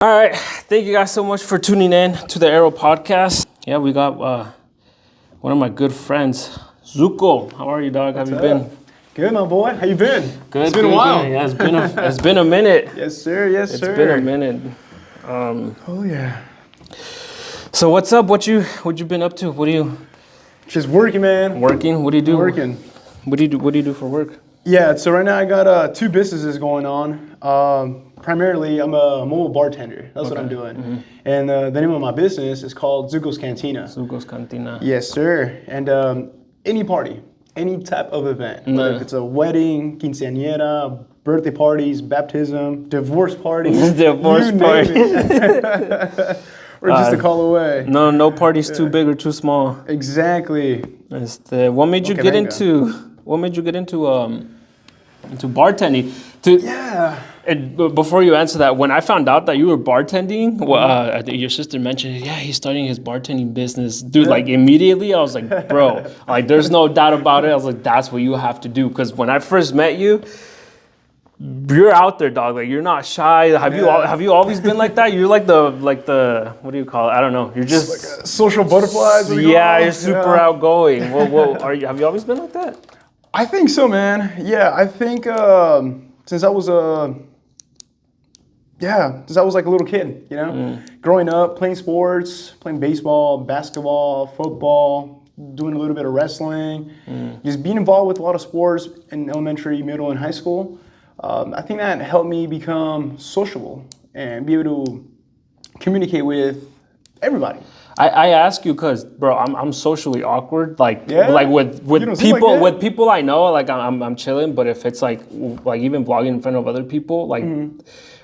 All right. Thank you guys so much for tuning in to the Arrow podcast. Yeah, we got one of my good friends, Zuko. How are you, dog? How have you been? Good, my boy. How you been? Good. It's been a while. Good. Yeah, it's been a minute. Yes, sir. Yes, sir. It's been a minute. Oh yeah. So what's up? What you been up to? What do you Just working, man. working? What do you do? Working. What do you do for work? Yeah. So right now I got two businesses going on. Primarily, I'm a mobile bartender. That's what I'm doing. Mm-hmm. And the name of my business is called Zukos Cantina. Zukos Cantina. Yes, sir. And any party, any type of event, whether if it's a wedding, quinceañera, birthday parties, baptism, divorce parties, Divorce you name party. it. We're just a call away. No party's too big or too small. Exactly. What made you get into bartending? Yeah. And before you answer that, when I found out that you were bartending, I think your sister mentioned, yeah, he's starting his bartending business. Dude, like immediately, I was like, bro, like there's no doubt about it. I was like, that's what you have to do. Because when I first met you, you're out there, dog. Like you're not shy. Have you always been like that? You're like the what do you call it? I don't know. You're just Like social butterflies. yeah, you're super outgoing. Have you always been like that? I think so, man. Yeah, I think since I was like a little kid, growing up, playing sports, playing baseball, basketball, football, doing a little bit of wrestling, just being involved with a lot of sports in elementary, middle, and high school. I think that helped me become sociable and be able to communicate with everybody. I ask you because, bro, I'm socially awkward. Like with people like with people I know, like I'm chilling. But if it's like even vlogging in front of other people, like,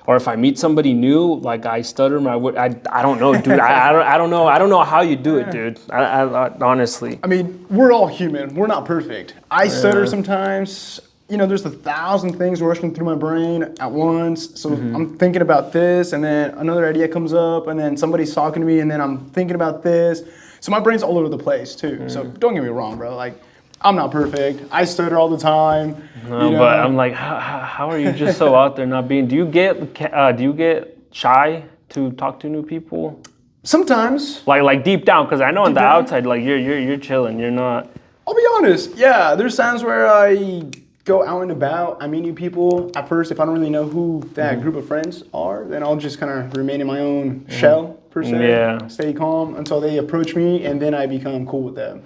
or if I meet somebody new, like I stutter. I don't know, dude. I don't know how you do it, dude. I honestly. I mean, we're all human. We're not perfect. I stutter sometimes. There's 1,000 things rushing through my brain at once. So I'm thinking about this, and then another idea comes up, and then somebody's talking to me, and then I'm thinking about this. So my brain's all over the place too. So don't get me wrong, bro. Like, I'm not perfect. I stutter all the time. But I'm like, how are you just so out there not being? Do you get shy to talk to new people? Sometimes. Like deep down, because I know on the outside, like you're chilling. You're not. I'll be honest. Yeah, there's times where I go out and about, I meet new people. At first, if I don't really know who that group of friends are, then I'll just kind of remain in my own shell, per se. Yeah. Stay calm until they approach me, and then I become cool with them.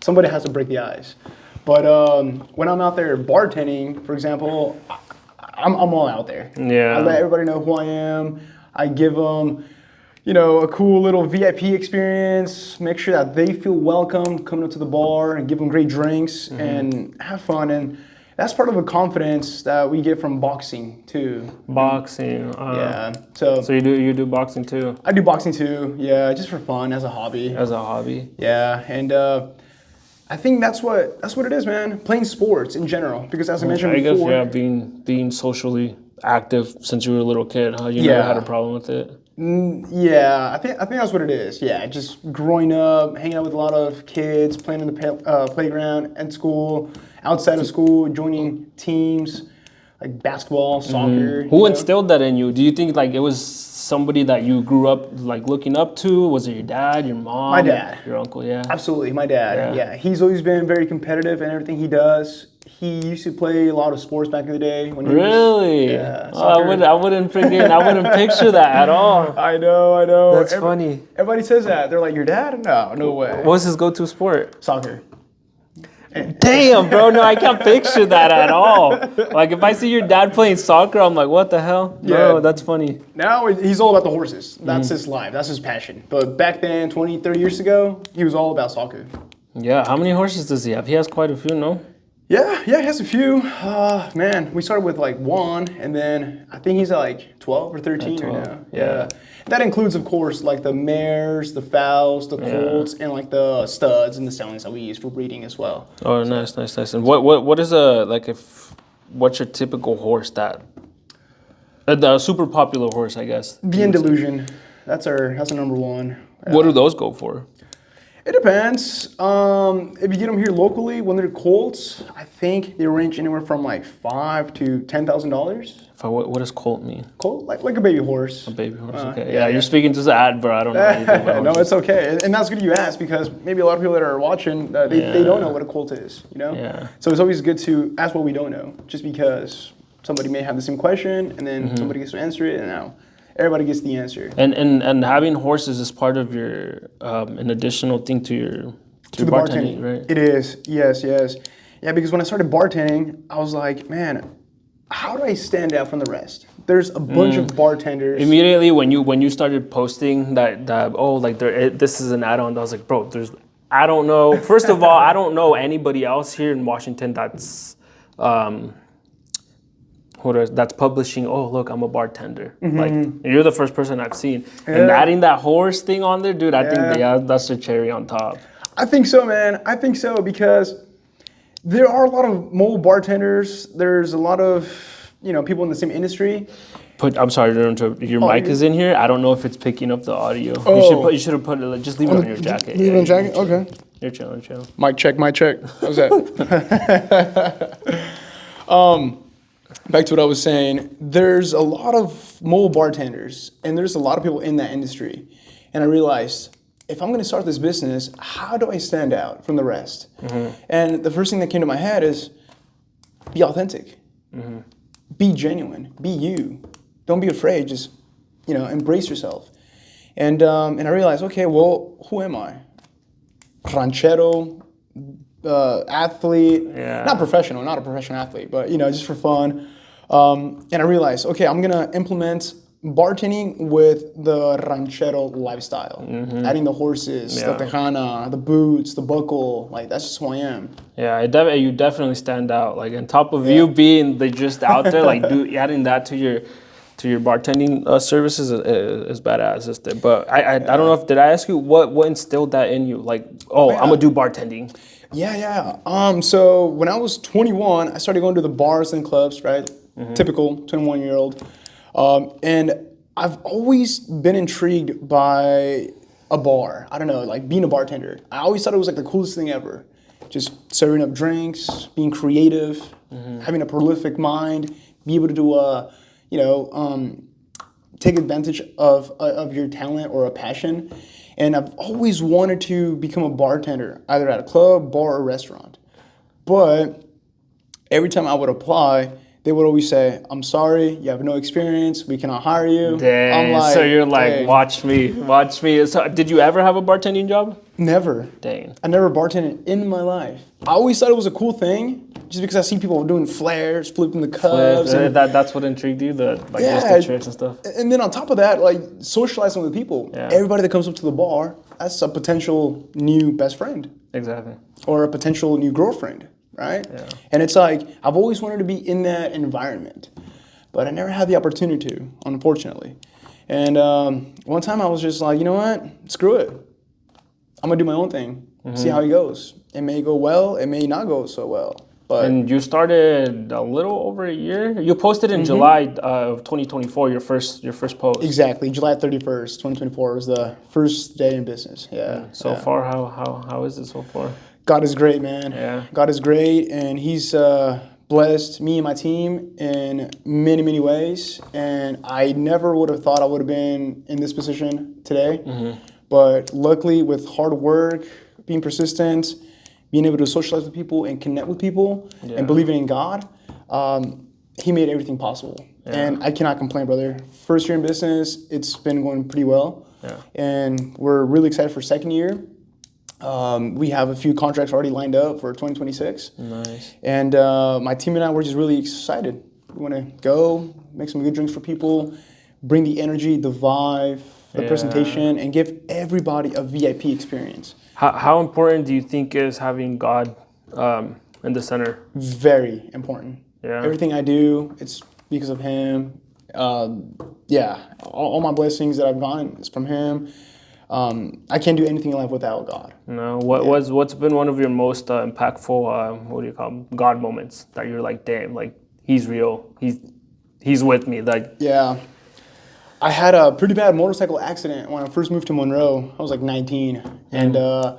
Somebody has to break the ice. But when I'm out there bartending, for example, I'm all out there. Yeah. I let everybody know who I am. I give them, a cool little VIP experience, make sure that they feel welcome coming up to the bar and give them great drinks and have fun. And that's part of the confidence that we get from boxing too. Boxing. Yeah. So you do boxing too? I do boxing too. Yeah, just for fun, as a hobby. As a hobby. Yeah, and I think that's what it is, man. Playing sports in general, because as I mentioned before, I guess being socially active since you were a little kid, huh? You never had a problem with it. Yeah, I think that's what it is. Yeah, just growing up, hanging out with a lot of kids, playing in the playground at school, outside of school, joining teams like basketball, soccer. Who instilled that in you? Do you think like it was somebody that you grew up like looking up to? Was it your dad, your mom? My dad. Your uncle, yeah. Absolutely, my dad. Yeah, he's always been very competitive in everything he does. He used to play a lot of sports back in the day. When he really? I wouldn't picture that at all. I know. That's funny. Everybody says that. They're like, your dad? No way. What's his go-to sport? Soccer. Damn, bro, no, I can't picture that at all. Like, if I see your dad playing soccer, I'm like, what the hell? No, that's funny. Now he's all about the horses. That's his life. That's his passion. But back then, 20, 30 years ago, he was all about soccer. Yeah, how many horses does he have? He has quite a few, no? Yeah, he has a few. Man, we started with like one, and then I think he's at like 12 or 13 right now. Yeah. That includes, of course, like the mares, the fowls, the colts, and like the studs and the stallions that we use for breeding as well. Oh, nice. And what is what's your typical horse that? The super popular horse, I guess. The Andalusian. That's our number one. What do those go for? It depends. If you get them here locally, when they're colts, I think they range anywhere from like $5,000 to $10,000. What does colt mean? Colt, like a baby horse. A baby horse. Okay. Yeah, you're speaking to the ad, bro. I don't know anything about No, horses. it's okay, and that's good you asked because maybe a lot of people that are watching they don't know what a colt is, you know. Yeah. So it's always good to ask what we don't know, just because somebody may have the same question and then somebody gets to answer it, and now everybody gets the answer. And having horses is part of your an additional thing to your To the bartending, right? It is, yes. Yeah, because when I started bartending, I was like, man, how do I stand out from the rest? There's a bunch of bartenders. Immediately when you started posting that this is an add-on, I was like, bro, I don't know. First of all, I don't know anybody else here in Washington that's that's publishing. Oh, look, I'm a bartender. Like you're the first person I've seen, and adding that horse thing on there, dude. I think that's the cherry on top. I think so, man. I think so because there are a lot of mobile bartenders. There's a lot of people in the same industry. I'm sorry to interrupt. Your mic is in here. I don't know if it's picking up the audio. Oh. You should have put it. Just leave it on your jacket. Leave it on jacket. Okay. You're chilling. Mic check. How's that? Back to what I was saying. There's a lot of mobile bartenders, and there's a lot of people in that industry. And I realized, if I'm going to start this business, how do I stand out from the rest? And the first thing that came to my head is, be authentic. Be genuine. Be you. Don't be afraid. Just, embrace yourself. And I realized, okay, well, who am I? Ranchero, athlete, not a professional athlete, but just for fun. And I realized, okay, I'm gonna implement bartending with the ranchero lifestyle, adding the horses, the tejana, the boots, the buckle, like that's just who I am. Yeah, you definitely stand out. Like on top of you being just out there, like adding that to your bartending services is badass. But I don't know if did I ask you what instilled that in you? Like, I'm gonna do bartending. Yeah. So when I was 21, I started going to the bars and clubs, right? Typical 21-year-old. And I've always been intrigued by a bar. I don't know, like being a bartender. I always thought it was like the coolest thing ever. Just serving up drinks, being creative, having a prolific mind, be able to do take advantage of your talent or a passion. And I've always wanted to become a bartender, either at a club, bar, or restaurant. But every time I would apply, they would always say, I'm sorry, you have no experience, we cannot hire you. Dang, so you're like, watch me. So did you ever have a bartending job? Never. Dang. I never bartended in my life. I always thought it was a cool thing, just because I see people doing flares, flipping the cups. And that's what intrigued you, just the tricks and stuff? And then on top of that, like socializing with people. Yeah. Everybody that comes up to the bar, that's a potential new best friend. Exactly. Or a potential new girlfriend. Right? Yeah. And it's like, I've always wanted to be in that environment, but I never had the opportunity to, unfortunately. And one time I was just like, you know what? Screw it. I'm going to do my own thing, see how it goes. It may go well, it may not go so well. But and you started a little over a year? You posted in July of 2024, your first post. Exactly. July 31st, 2024 was the first day in business. Yeah. So far, how is it so far? God is great, man. Yeah. God is great, and He's blessed me and my team in many, many ways. And I never would have thought I would have been in this position today. But luckily, with hard work, being persistent, being able to socialize with people and connect with people, and believing in God, He made everything possible. Yeah. And I cannot complain, brother. First year in business, it's been going pretty well. Yeah. And we're really excited for second year. We have a few contracts already lined up for 2026. Nice. And my team and I, we're just really excited. We want to go, make some good drinks for people, bring the energy, the vibe, the presentation, and give everybody a VIP experience. How important do you think is having God in the center? Very important. Yeah. Everything I do, it's because of Him. All my blessings that I've gotten is from Him. I can't do anything in life without God. No. What's been one of your most impactful, what do you call them, God moments that you're like, damn, like He's real. He's with me. Like yeah. I had a pretty bad motorcycle accident when I first moved to Monroe. I was like 19, and I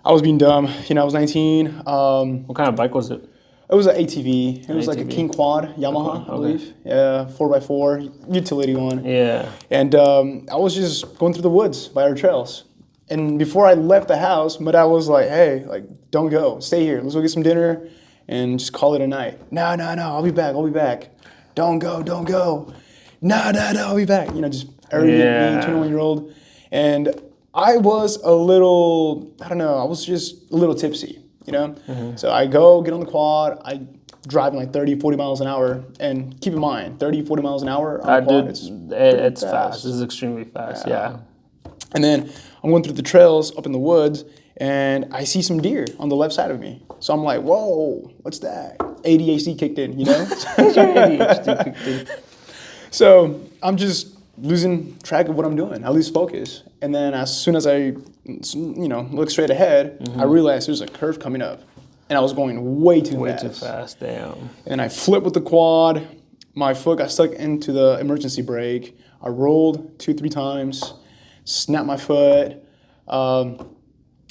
was being dumb. I was 19. What kind of bike was it? It was an ATV. It was like a ATV. King Quad Yamaha, I believe. Yeah, 4x4 utility one. Yeah. And I was just going through the woods by our trails. And before I left the house, my dad was like, "Hey, like, don't go. Stay here. Let's go get some dinner and just call it a night." No, I'll be back. Don't go. No, I'll be back. Just arrogant, me, 21-year-old. And I was a little, I don't know, I was just a little tipsy, So I go, get on the quad, I driving like 30, 40 miles an hour. And keep in mind, 30, 40 miles an hour on a quad, it's fast. This is extremely fast, yeah. And then I'm going through the trails up in the woods, and I see some deer on the left side of me. So I'm like, whoa, what's that? ADHD kicked in, ADHD kicked in. So I'm just losing track of what I'm doing. I lose focus. And then as soon as I, look straight ahead, I realized there's a curve coming up. And I was going way too fast. Way too fast, damn. And I flipped with the quad. My foot got stuck into the emergency brake. I rolled 2-3 times, snapped my foot. I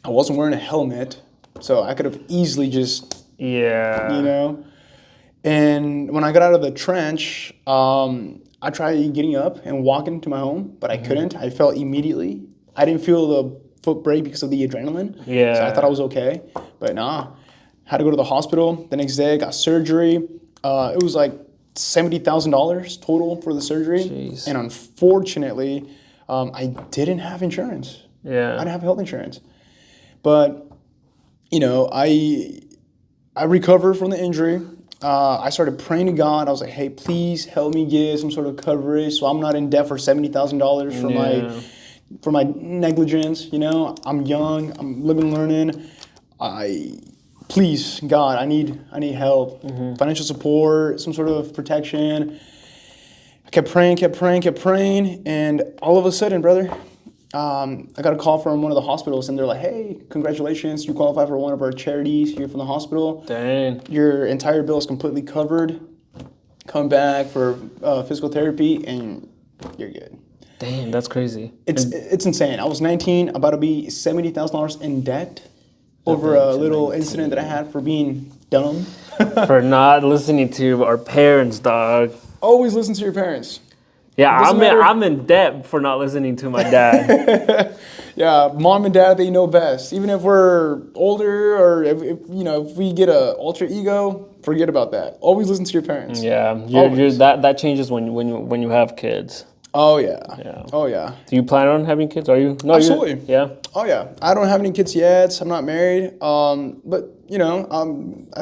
wasn't wearing a helmet, so I could have easily just, And when I got out of the trench, I tried getting up and walking to my home, but I couldn't. I fell immediately. I didn't feel the foot brake because of the adrenaline. Yeah. So I thought I was okay, but nah. Had to go to the hospital. The next day, got surgery. It was like $70,000 total for the surgery. Jeez. And unfortunately, I didn't have insurance. Yeah. I didn't have health insurance. But, I recovered from the injury. I started praying to God. I was like, hey, please help me get some sort of coverage so I'm not in debt for $70,000 for my negligence. I'm young. I'm living, learning. Please, God, I need help, financial support, some sort of protection. I kept praying, and all of a sudden, brother, I got a call from one of the hospitals, and they're like, "Hey, congratulations, you qualify for one of our charities here from the hospital. Dang. Your entire bill is completely covered. Come back for physical therapy, and you're good." Damn, that's crazy. It's insane. I was 19, about to be $70,000 in debt over a little incident that I had for being dumb. For not listening to our parents, dog. Always listen to your parents. Yeah, I'm in debt for not listening to my dad. Yeah, mom and dad, they know best. Even if we're older or if we get a alter ego, forget about that. Always listen to your parents. Yeah, that changes when you have kids. Oh yeah. Oh yeah. Do you plan on having kids? Are you? No, absolutely. Yeah. Oh yeah. I don't have any kids yet. I'm not married. But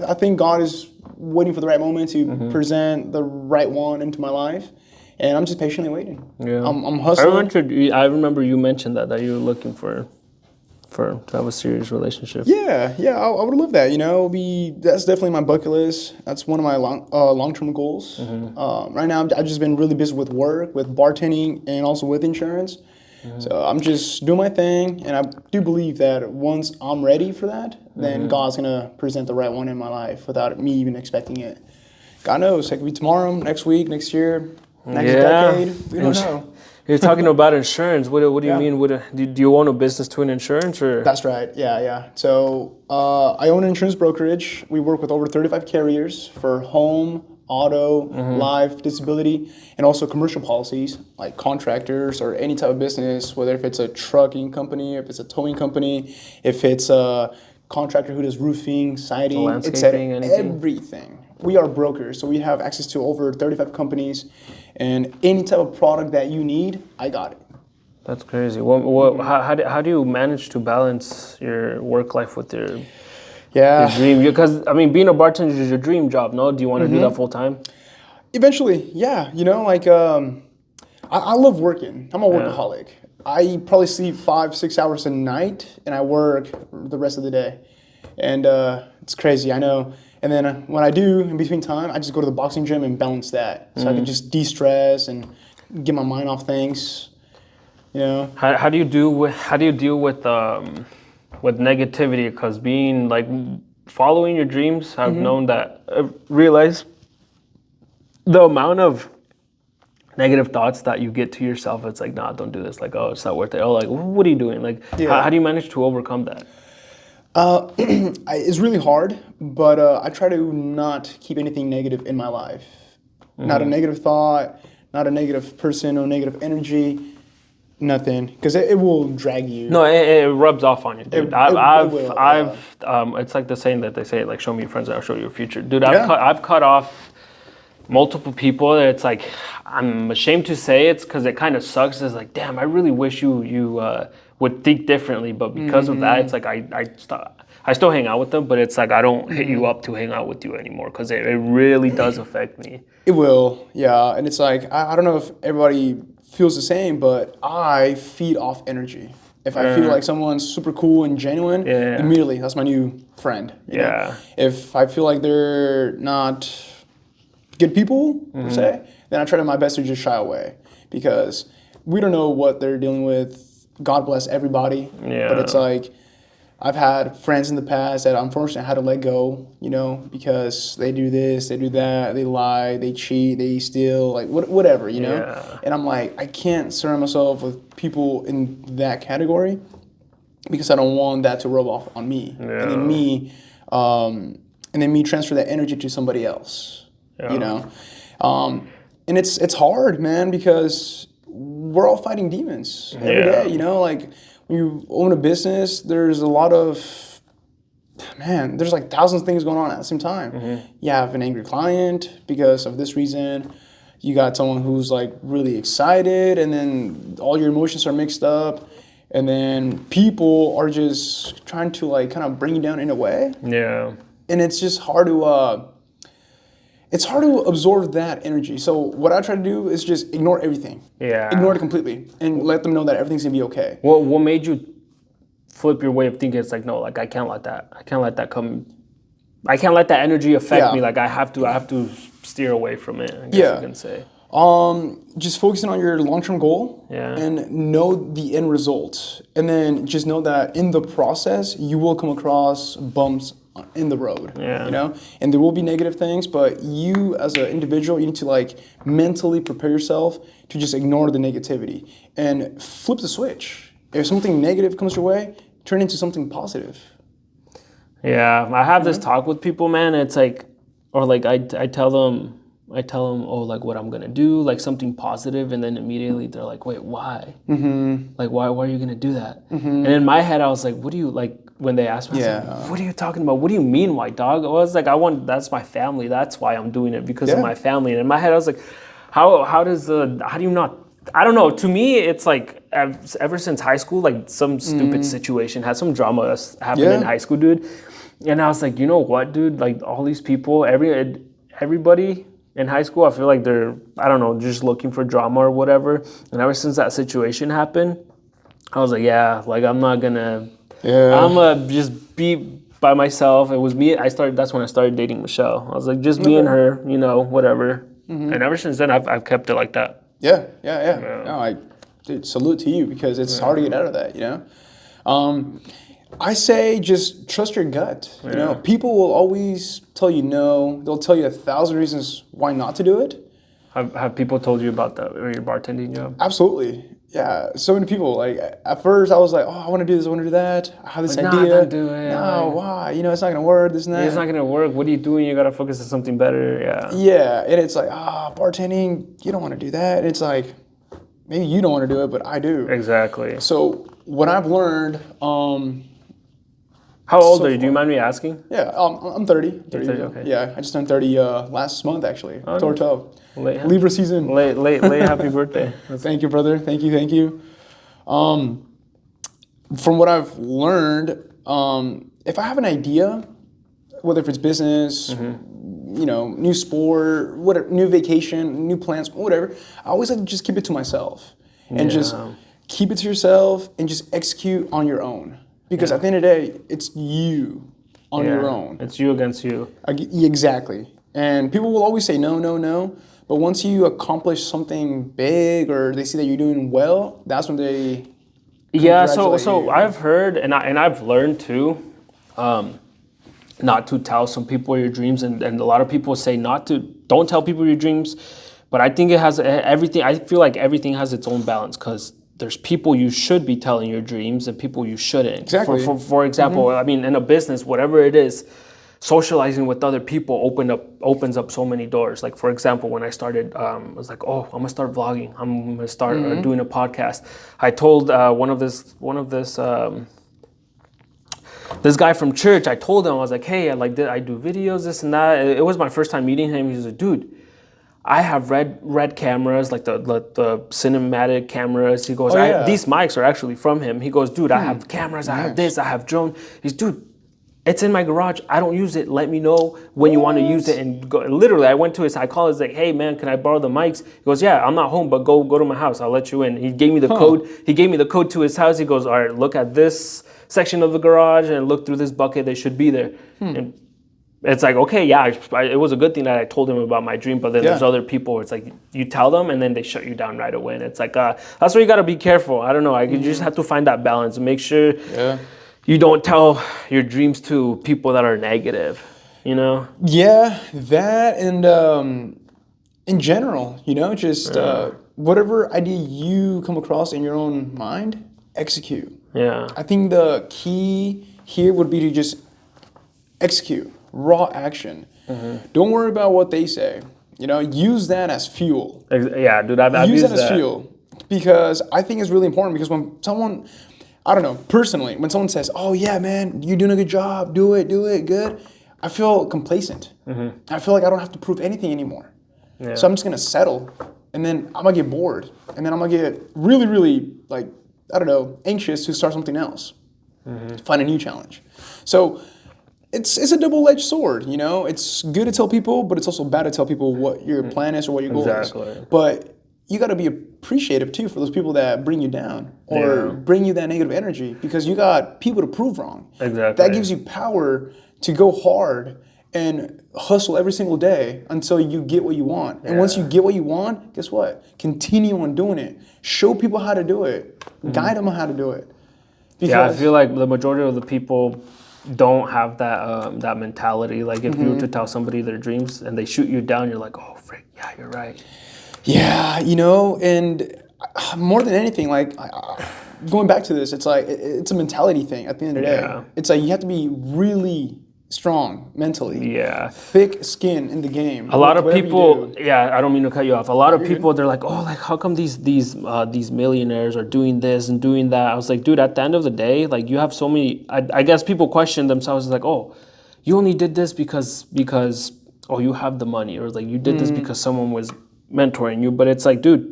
I think God is waiting for the right moment to present the right one into my life. And I'm just patiently waiting. Yeah. I'm hustling. I remember you mentioned that you were looking to have a serious relationship. Yeah. I would love that. That's definitely my bucket list. That's one of my long-term goals. Right now, I've just been really busy with work, with bartending, and also with insurance. So I'm just doing my thing, and I do believe that once I'm ready for that, then God's gonna present the right one in my life without me even expecting it. God knows, it could be tomorrow, next week, next year. Next decade, we don't know. You're talking about insurance. What do you mean? Do you own a business to an insurance or? That's right. Yeah. So I own an insurance brokerage. We work with over 35 carriers for home, auto, life, disability, and also commercial policies like contractors or any type of business, whether if it's a trucking company, if it's a towing company, if it's a contractor who does roofing, siding, landscaping, everything. We are brokers, so we have access to over 35 companies, and any type of product that you need, I got it. That's crazy. How do you manage to balance your work life with your dream? Because being a bartender is your dream job. No, do you want to do that full time? Eventually, yeah. I love working. I'm a workaholic. I probably sleep 5-6 hours a night, and I work the rest of the day, and it's crazy. I know. And then when I do, in between time, I just go to the boxing gym and balance that. So I can just de-stress and get my mind off things, How do you deal with negativity? Because following your dreams, I've known that, realized the amount of negative thoughts that you get to yourself? It's like, nah, don't do this. Like, oh, it's not worth it. Oh, like, what are you doing? Like, how do you manage to overcome that? It's really hard, but I try to not keep anything negative in my life. Not a negative thought, not a negative person, no negative energy, nothing, because it will drag you. No, it rubs off on you, dude. It will, it's like the saying that they say, like, show me your friends, I'll show you your future, dude. Yeah. I've cut off multiple people. It's like, I'm ashamed to say it's because it kind of sucks. It's like, damn, I really wish you would think differently, but because of that, it's like I still hang out with them, but it's like I don't hit you up to hang out with you anymore because it really does affect me. It will, yeah. And it's like, I don't know if everybody feels the same, but I feed off energy. If I feel like someone's super cool and genuine, immediately, that's my new friend. You know? If I feel like they're not good people, per se, then I try to my best to just shy away because we don't know what they're dealing with. God bless everybody. Yeah. But it's like, I've had friends in the past that unfortunately I had to let go, you know, because they do this, they do that, they lie, they cheat, they steal, like whatever, you know? Yeah. And I'm like, I can't surround myself with people in that category because I don't want that to rub off on me. Yeah. And then me transfer that energy to somebody else, you know? And it's hard, man, because we're all fighting demons every day, you know? Like, when you own a business, there's a lot of, there's like thousands of things going on at the same time. You have an angry client because of this reason. You got someone who's like really excited, and then all your emotions are mixed up. And then people are just trying to like kind of bring you down in a way. Yeah. And it's just hard to, absorb that energy. So what I try to do is just ignore everything. Yeah. Ignore it completely and let them know that everything's gonna be okay. Well, what made you flip your way of thinking? It's like, no, like I can't let that come. I can't let that energy affect me. Like I have to steer away from it, I guess you can say. Just focusing on your long-term goal and know the end result. And then just know that in the process, you will come across bumps in the road, you know? And there will be negative things, but you as an individual, you need to like mentally prepare yourself to just ignore the negativity and flip the switch. If something negative comes your way, turn it into something positive. Yeah, I have this talk with people, man. It's like, or like I tell them, oh, like what I'm gonna do, like something positive, and then immediately they're like, wait, why? Like, why are you gonna do that? And in my head, I was like, what do you like? When they asked me, I was like, what are you talking about? What do you mean, white dog? I was like, that's my family. That's why I'm doing it, because of my family. And in my head, I was like, how do you not? I don't know. To me, it's like ever since high school, like some stupid situation had some drama that's happened in high school, dude. And I was like, you know what, dude? Like all these people, everybody in high school, I feel like they're, I don't know, just looking for drama or whatever. And ever since that situation happened, I was like, I'm not gonna, I'm gonna just be by myself. It was me. That's when I started dating Michelle. I was like, just me and her, you know, whatever. And ever since then, I've kept it like that. Yeah. No, dude, salute to you, because it's hard to get out of that, you know? I say just trust your gut. You know, people will always tell you no. They'll tell you 1,000 reasons why not to do it. Have people told you about that or your bartending job? Absolutely. Yeah. So many people. Like at first, I was like, oh, I want to do this, I want to do that. I have this idea. Don't do it. No, why? You know, it's not gonna work. This and that. It's not gonna work. What are you doing? You gotta focus on something better. Yeah. Yeah, and it's like, bartending. You don't want to do that. And it's like, maybe you don't want to do it, but I do. Exactly. So what I've learned. How old are you? Do you mind me asking? Yeah, I'm 30. 30, okay. Yeah, I just turned 30 last month, actually. October 12th. Libra season. Late happy birthday. Thank you, brother. Thank you. From what I've learned, if I have an idea, whether if it's business, you know, new sport, whatever, new vacation, new plans, whatever, I always like to just keep it to myself. And just keep it to yourself and just execute on your own. Because at the end of the day, it's you on your own. It's you against you. Exactly. And people will always say no. But once you accomplish something big or they see that you're doing well, that's when they congratulate you. I've heard and I've learned too, not to tell some people your dreams, and a lot of people say don't tell people your dreams, But I think it has everything. I feel like everything has its own balance because there's people you should be telling your dreams and people you shouldn't. Exactly. For example, I mean, in a business, whatever it is, socializing with other people opens up so many doors. Like for example, when I started, I was like, oh, I'm gonna start vlogging. I'm gonna start doing a podcast. I told this guy from church. I told him, I was like, hey, I do videos, this and that. It was my first time meeting him. He was like, dude, I have red cameras, like the cinematic cameras. He goes, these mics are actually from him. He goes, dude, I have cameras, I have this, I have drone. He's, dude, it's in my garage. I don't use it. Let me know when you want to use it. And go. Literally, I went to his psychologist, like, hey man, can I borrow the mics? He goes, yeah, I'm not home, but go to my house. I'll let you in. He gave me the code. He gave me the code to his house. He goes, all right, look at this section of the garage and look through this bucket. They should be there. And it's like, okay, yeah, it was a good thing that I told him about my dream, but then there's other people where it's like, you tell them and then they shut you down right away. And it's like, that's where you got to be careful. I don't know. You just have to find that balance and make sure you don't tell your dreams to people that are negative, you know? Yeah, that and in general, just whatever idea you come across in your own mind, execute. Yeah. I think the key here would be to just execute. Raw action. Don't worry about what they say. Use that as fuel. Yeah, dude, I've use used that as fuel because I think it's really important because when someone, I don't know, personally, when someone says, "Oh yeah, man, you're doing a good job, do it, good," I feel complacent. I feel like I don't have to prove anything anymore. Yeah. So I'm just gonna settle, and then I'm gonna get bored, and then I'm gonna get really, really anxious to start something else, find a new challenge. So. It's a double-edged sword, It's good to tell people, but it's also bad to tell people what your plan is or what your goal is. But you got to be appreciative too for those people that bring you down or bring you that negative energy because you got people to prove wrong. Exactly. That gives you power to go hard and hustle every single day until you get what you want. And once you get what you want, guess what? Continue on doing it. Show people how to do it. Guide them on how to do it. Because I feel like the majority of the people don't have that mentality. Like if you were to tell somebody their dreams and they shoot you down, you're like, oh frick, yeah, you're right. Yeah, and more than anything, like going back to this, it's like it's a mentality thing at the end of the day. It's like you have to be really strong mentally. Yeah. Thick skin in the game. A lot of people, I don't mean to cut you off. A lot of people, they're like, oh, like how come these millionaires are doing this and doing that? I was like, dude, at the end of the day, like you have so many, I guess people question themselves like, oh, you only did this because you have the money, or like you did this because someone was mentoring you. But it's like, dude,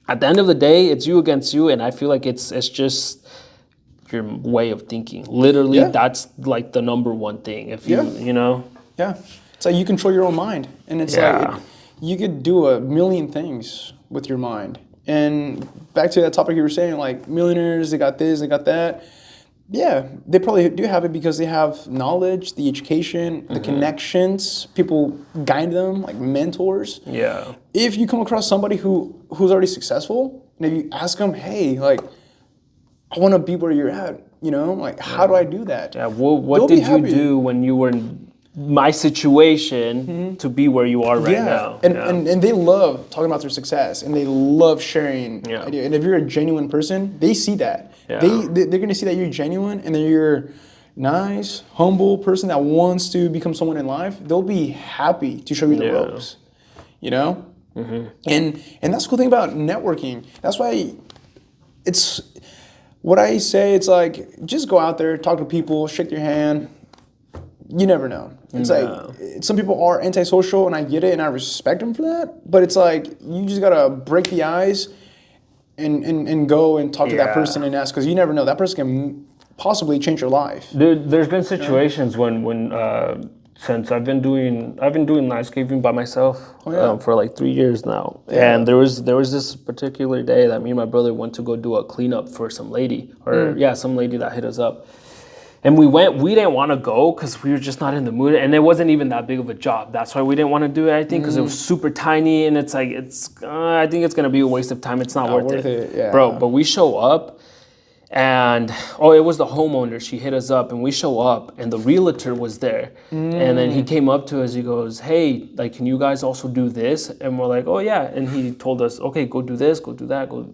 at the end of the day, it's you against you. And I feel like it's just your way of thinking. Literally, that's like the number one thing. If you, Yeah. It's like you control your own mind. And it's like you could do a million things with your mind. And back to that topic you were saying, like millionaires, they got this, they got that. Yeah, they probably do have it because they have knowledge, the education, the connections, people guide them, like mentors. Yeah. If you come across somebody who's already successful, and if you ask them, hey, like, I want to be where you're at, like, how do I do that? Yeah, well, what did you do when you were in my situation to be where you are right now? And they love talking about their success, and they love sharing ideas. And if you're a genuine person, they see that. Yeah. They're going to see that you're genuine, and then you're nice, humble person that wants to become someone in life. They'll be happy to show you the ropes, And that's the cool thing about networking. That's why it's... What I say, it's like, just go out there, talk to people, shake their hand. You never know. It's like, some people are antisocial, and I get it, and I respect them for that. But it's like, you just got to break the ice and go and talk to that person and ask, because you never know. That person can possibly change your life. There's been situations when since I've been doing landscaping by myself for like 3 years now, and there was this particular day that me and my brother went to go do a cleanup for some lady, some lady that hit us up, and we didn't want to go because we were just not in the mood, and it wasn't even that big of a job. That's why we didn't want to do it, I think, because it was super tiny, and it's like I think it's gonna be a waste of time. It's not worth it. Yeah. Bro. But we show up. And it was the homeowner. She hit us up, and we show up, and the realtor was there. And then he came up to us. He goes, "Hey, like, can you guys also do this?" And we're like, "Oh yeah." And he told us, "Okay, go do this, go do that, go."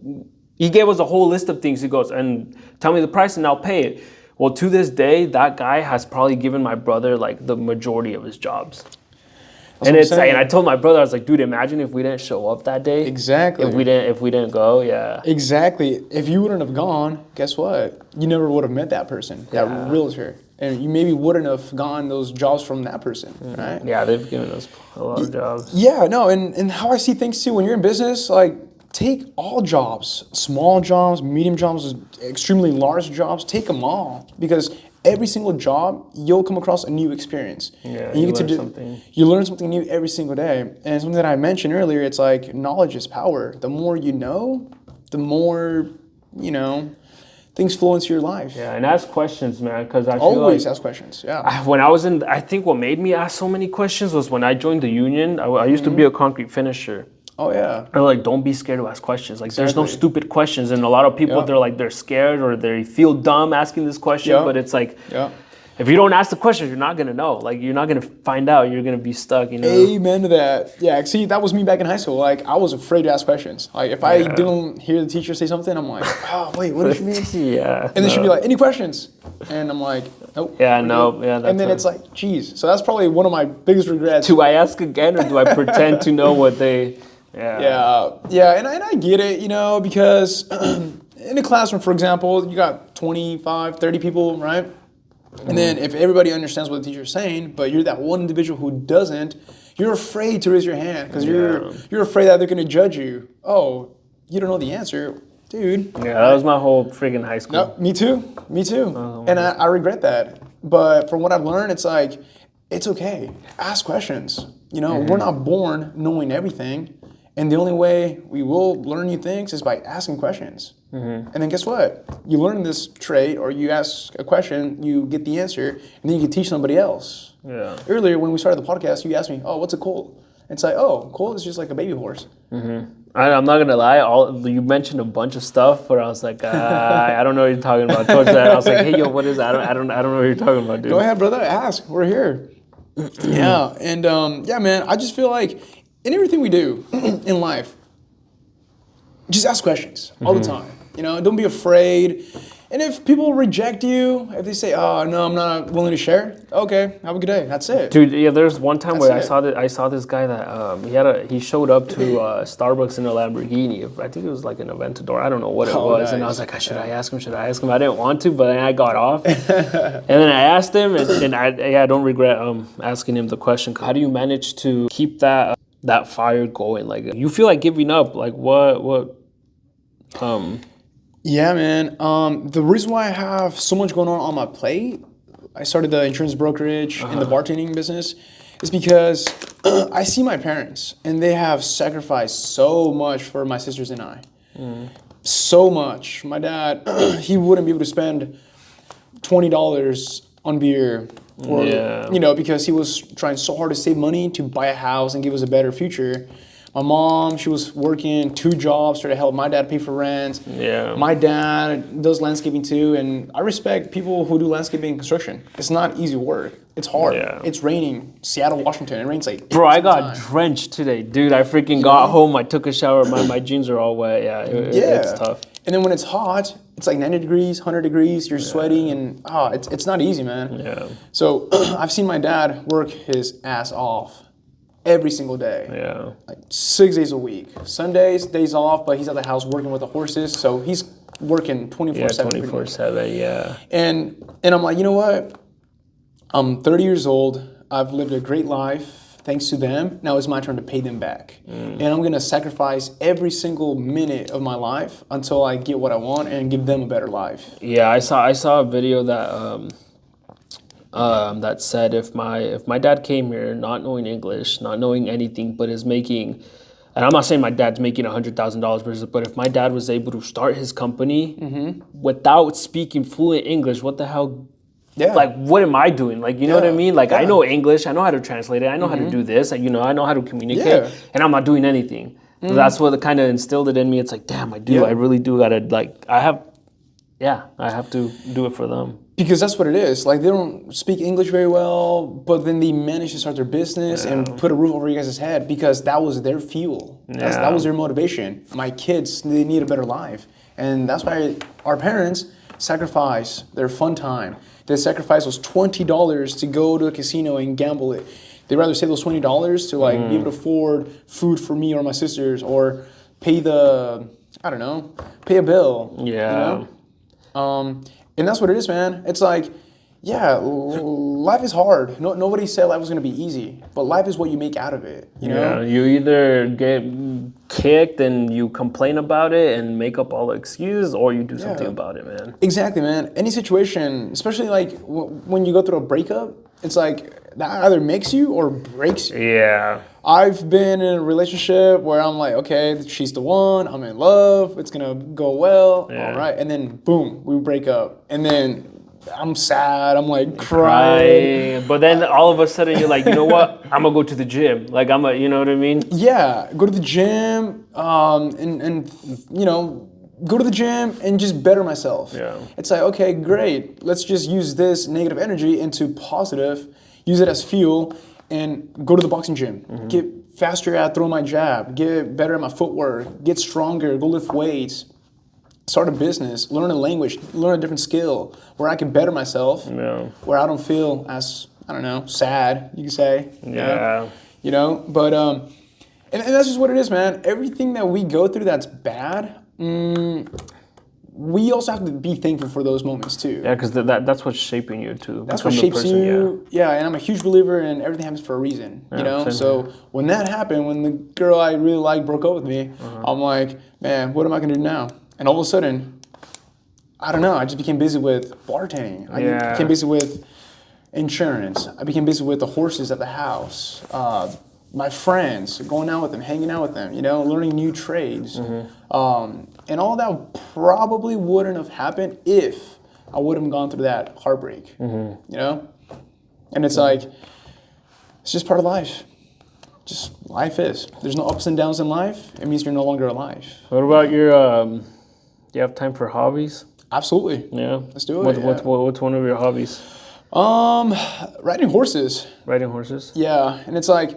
He gave us a whole list of things. He goes, "And tell me the price, and I'll pay it." Well, to this day, that guy has probably given my brother like the majority of his jobs. And it's like, and I told my brother, I was like, dude, imagine if we didn't show up that day. Exactly. If we didn't go, yeah. Exactly. If you wouldn't have gone, guess what? You never would have met that person, that realtor. And you maybe wouldn't have gotten those jobs from that person, right? Yeah, they've given us a lot of jobs. Yeah, no, and how I see things too, when you're in business, like, take all jobs, small jobs, medium jobs, extremely large jobs, take them all. Because every single job, you'll come across a new experience. Yeah, and you get to something. You learn something new every single day. And something that I mentioned earlier, it's like knowledge is power. The more you know, the more, things flow into your life. Yeah, and ask questions, man, because I feel Always like ask questions, yeah. when I was I think what made me ask so many questions was when I joined the union. I used to be a concrete finisher. Oh, yeah. They're like, don't be scared to ask questions. Like, there's no stupid questions. And a lot of people, they're scared or they feel dumb asking this question. But it's like, if you don't ask the questions, you're not going to know. Like, you're not going to find out. You're going to be stuck, Amen to that. Yeah, see, that was me back in high school. Like, I was afraid to ask questions. Like, if I didn't hear the teacher say something, I'm like, oh, wait, what did she mean? Yeah. And then she'd be like, any questions? And I'm like, nope. Yeah, no. Yeah, and then it's like, geez. So that's probably one of my biggest regrets. Do I ask again or do I pretend to know what they... Yeah, and I get it, because in a classroom, for example, you got 25, 30 people, right? And then if everybody understands what the teacher's saying, but you're that one individual who doesn't, you're afraid to raise your hand because you're afraid that they're going to judge you. Oh, you don't know the answer, dude. Yeah, that was my whole friggin' high school. No, me too. And I regret that. But from what I've learned, it's like, it's okay. Ask questions. We're not born knowing everything. And the only way we will learn new things is by asking questions. And then guess what? You learn this trait or you ask a question, you get the answer, and then you can teach somebody else. Yeah. Earlier when we started the podcast, you asked me, oh, what's a colt? It's like, oh, colt is just like a baby horse. I'm not going to lie. You mentioned a bunch of stuff, but I was like, I don't know what you're talking about. Towards that, I was like, hey, yo, what is that? I don't know what you're talking about, dude. Go ahead, brother. Ask. We're here. Yeah. And man, I just feel like in everything we do in life, just ask questions all the time. Don't be afraid. And if people reject you, if they say, "Oh no, I'm not willing to share," okay, have a good day. That's it, dude. Yeah, there's one time where I saw this guy that he showed up to Starbucks in a Lamborghini. I think it was like an Aventador. I don't know what it was, nice. And I was like, should I ask him? Should I ask him? I didn't want to, but then I got off, and then I asked him, and I don't regret asking him the question. How do you manage to keep that fire going? Like, you feel like giving up? Like what? Yeah, man. The reason why I have so much going on my plate, I started the insurance brokerage and the bartending business, is because I see my parents and they have sacrificed so much for my sisters and I. So much. My dad, he wouldn't be able to spend $20 on beer, or because he was trying so hard to save money to buy a house and give us a better future. My mom, she was working 2 jobs to help my dad pay for rent. Yeah. My dad does landscaping too, and I respect people who do landscaping and construction. It's not easy work. It's hard. Yeah. It's raining. Seattle, Washington. It rains like. Bro, I got drenched today, dude. I freaking got home. I took a shower. My jeans are all wet. Yeah, it's tough. And then when it's hot, it's like 90 degrees, 100 degrees. You're sweating, and it's not easy, man. Yeah. So I've seen my dad work his ass off every single day. Yeah. Like 6 days a week. Sundays, days off, but he's at the house working with the horses, so he's working 24/7. Yeah, 24/7, yeah. And I'm like, you know what? I'm 30 years old. I've lived a great life thanks to them. Now it's my turn to pay them back. And I'm going to sacrifice every single minute of my life until I get what I want and give them a better life. Yeah, I saw a video that that said if my dad came here not knowing English, not knowing anything, but is making, and I'm not saying my dad's making $100,000, but if my dad was able to start his company without speaking fluent English, what the hell? Yeah. Like, what am I doing? Like, you know what I mean? Like, I know English, I know how to translate it, I know how to do this, and, I know how to communicate, and I'm not doing anything. So that's what kind of instilled it in me. It's like, damn, I really do gotta, like, I have yeah, I have to do it for them. Because that's what it is. Like, they don't speak English very well, but then they managed to start their business and put a roof over you guys' head because that was their fuel. That was their motivation. My kids, they need a better life. And that's why our parents sacrifice their fun time. They sacrifice those $20 to go to a casino and gamble it. They'd rather save those $20 to like be able to afford food for me or my sisters, or pay pay a bill. Yeah. You know? And that's what it is, man. It's like, yeah, life is hard. Nobody said life was gonna be easy, but life is what you make out of it. You know? Yeah, you either get kicked and you complain about it and make up all the excuses, or you do something about it, man. Exactly, man. Any situation, especially like when you go through a breakup, it's like that either makes you or breaks you. Yeah. I've been in a relationship where I'm like, okay, she's the one, I'm in love, it's gonna go well, all right. And then boom, we break up. And then I'm sad, I'm like crying. But then all of a sudden you're like, you know what? I'm gonna go to the gym. Like you know what I mean? Yeah, go to the gym, and you know, go to the gym and just better myself. Yeah. It's like, okay, great. Let's just use this negative energy into positive, use it as fuel, and go to the boxing gym. Get faster at throwing my jab, get better at my footwork, get stronger, go lift weights, start a business, learn a language, learn a different skill where I can better myself, where I don't feel as, I don't know, sad, you could say. Yeah. You know, but, and that's just what it is, man. Everything that we go through that's bad, we also have to be thankful for those moments too. Yeah, because that's what's shaping you too. That's what shapes you. Yeah, and I'm a huge believer in everything happens for a reason. You know, so when that happened, when the girl I really liked broke up with me, I'm like, man, what am I gonna do now? And all of a sudden, I don't know. I just became busy with bartending. I became busy with insurance. I became busy with the horses at the house. My friends, going out with them, hanging out with them, you know, learning new trades. And all that probably wouldn't have happened if I wouldn't have gone through that heartbreak, you know? And it's like, it's just part of life. Just life is. There's no ups and downs in life. It means you're no longer alive. What about your, do you have time for hobbies? Absolutely. Yeah. Let's do it. What's one of your hobbies? Riding horses. Riding horses? Yeah, and it's like,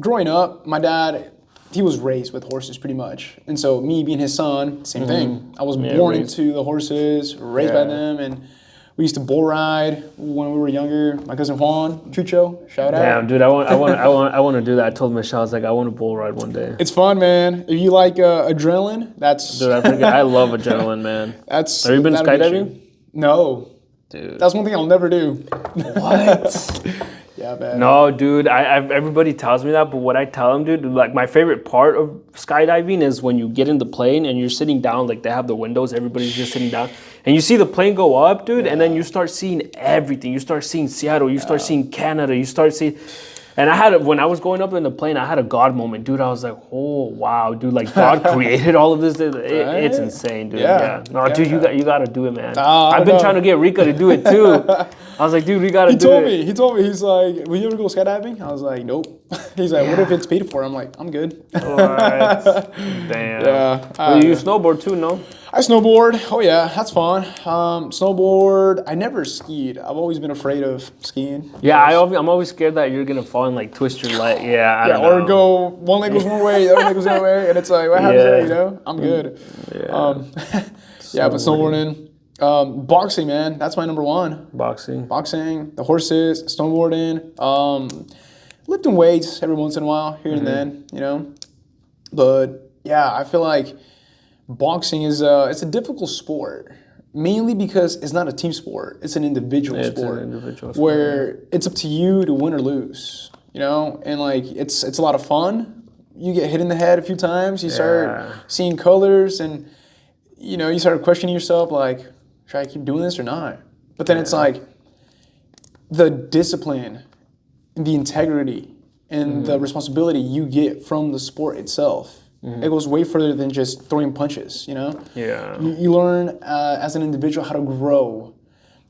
growing up, my dad, he was raised with horses pretty much. And so me being his son, same thing. I was born into the horses, raised by them, and we used to bull ride when we were younger. My cousin Juan, Chucho, shout out. Damn, dude, I want to do that. I told Michelle, I was like, I want to bull ride one day. It's fun, man. If you like adrenaline, that's... Dude, I love adrenaline, man. Have you been skydiving? No. Dude. That's one thing I'll never do. What? Yeah, man. No, dude, everybody tells me that, but what I tell them, dude, like my favorite part of skydiving is when you get in the plane and you're sitting down, like they have the windows, everybody's just sitting down, and you see the plane go up, dude, and then you start seeing everything. You start seeing Seattle, you start seeing Canada, you start seeing... And when I was going up in the plane, I had a God moment, dude. I was like, oh, wow, dude, like God created all of this. It's insane, dude. Yeah. No, dude, you got to do it, man. I've been trying to get Rika to do it too. I was like, dude, we got to do it. He told me, he's like, will you ever go skydiving? I was like, nope. He's like, what if it's paid for? I'm like, I'm good. What? Damn. Yeah. Well, you snowboard too, no? I snowboard. Oh yeah, that's fun. Snowboard. I never skied. I've always been afraid of skiing. Yeah, I'm always scared that you're gonna fall and like twist your leg. Yeah, I don't know. Or go one leg goes one way, the other leg goes the other way, and it's like, what happens there? You know, I'm good. Yeah, but snowboarding. Boxing, man. That's my number one. Boxing, the horses, snowboarding, lifting weights every once in a while, here and then, you know. But yeah, I feel like boxing is it's a difficult sport, mainly because it's not a team sport. It's an individual sport. Where it's up to you to win or lose, you know. And like it's a lot of fun. You get hit in the head a few times. You start seeing colors, and you know you start questioning yourself, like, should I keep doing this or not? But then it's like the discipline, and the integrity, and the responsibility you get from the sport itself. It goes way further than just throwing punches, you know? Yeah. You learn as an individual how to grow.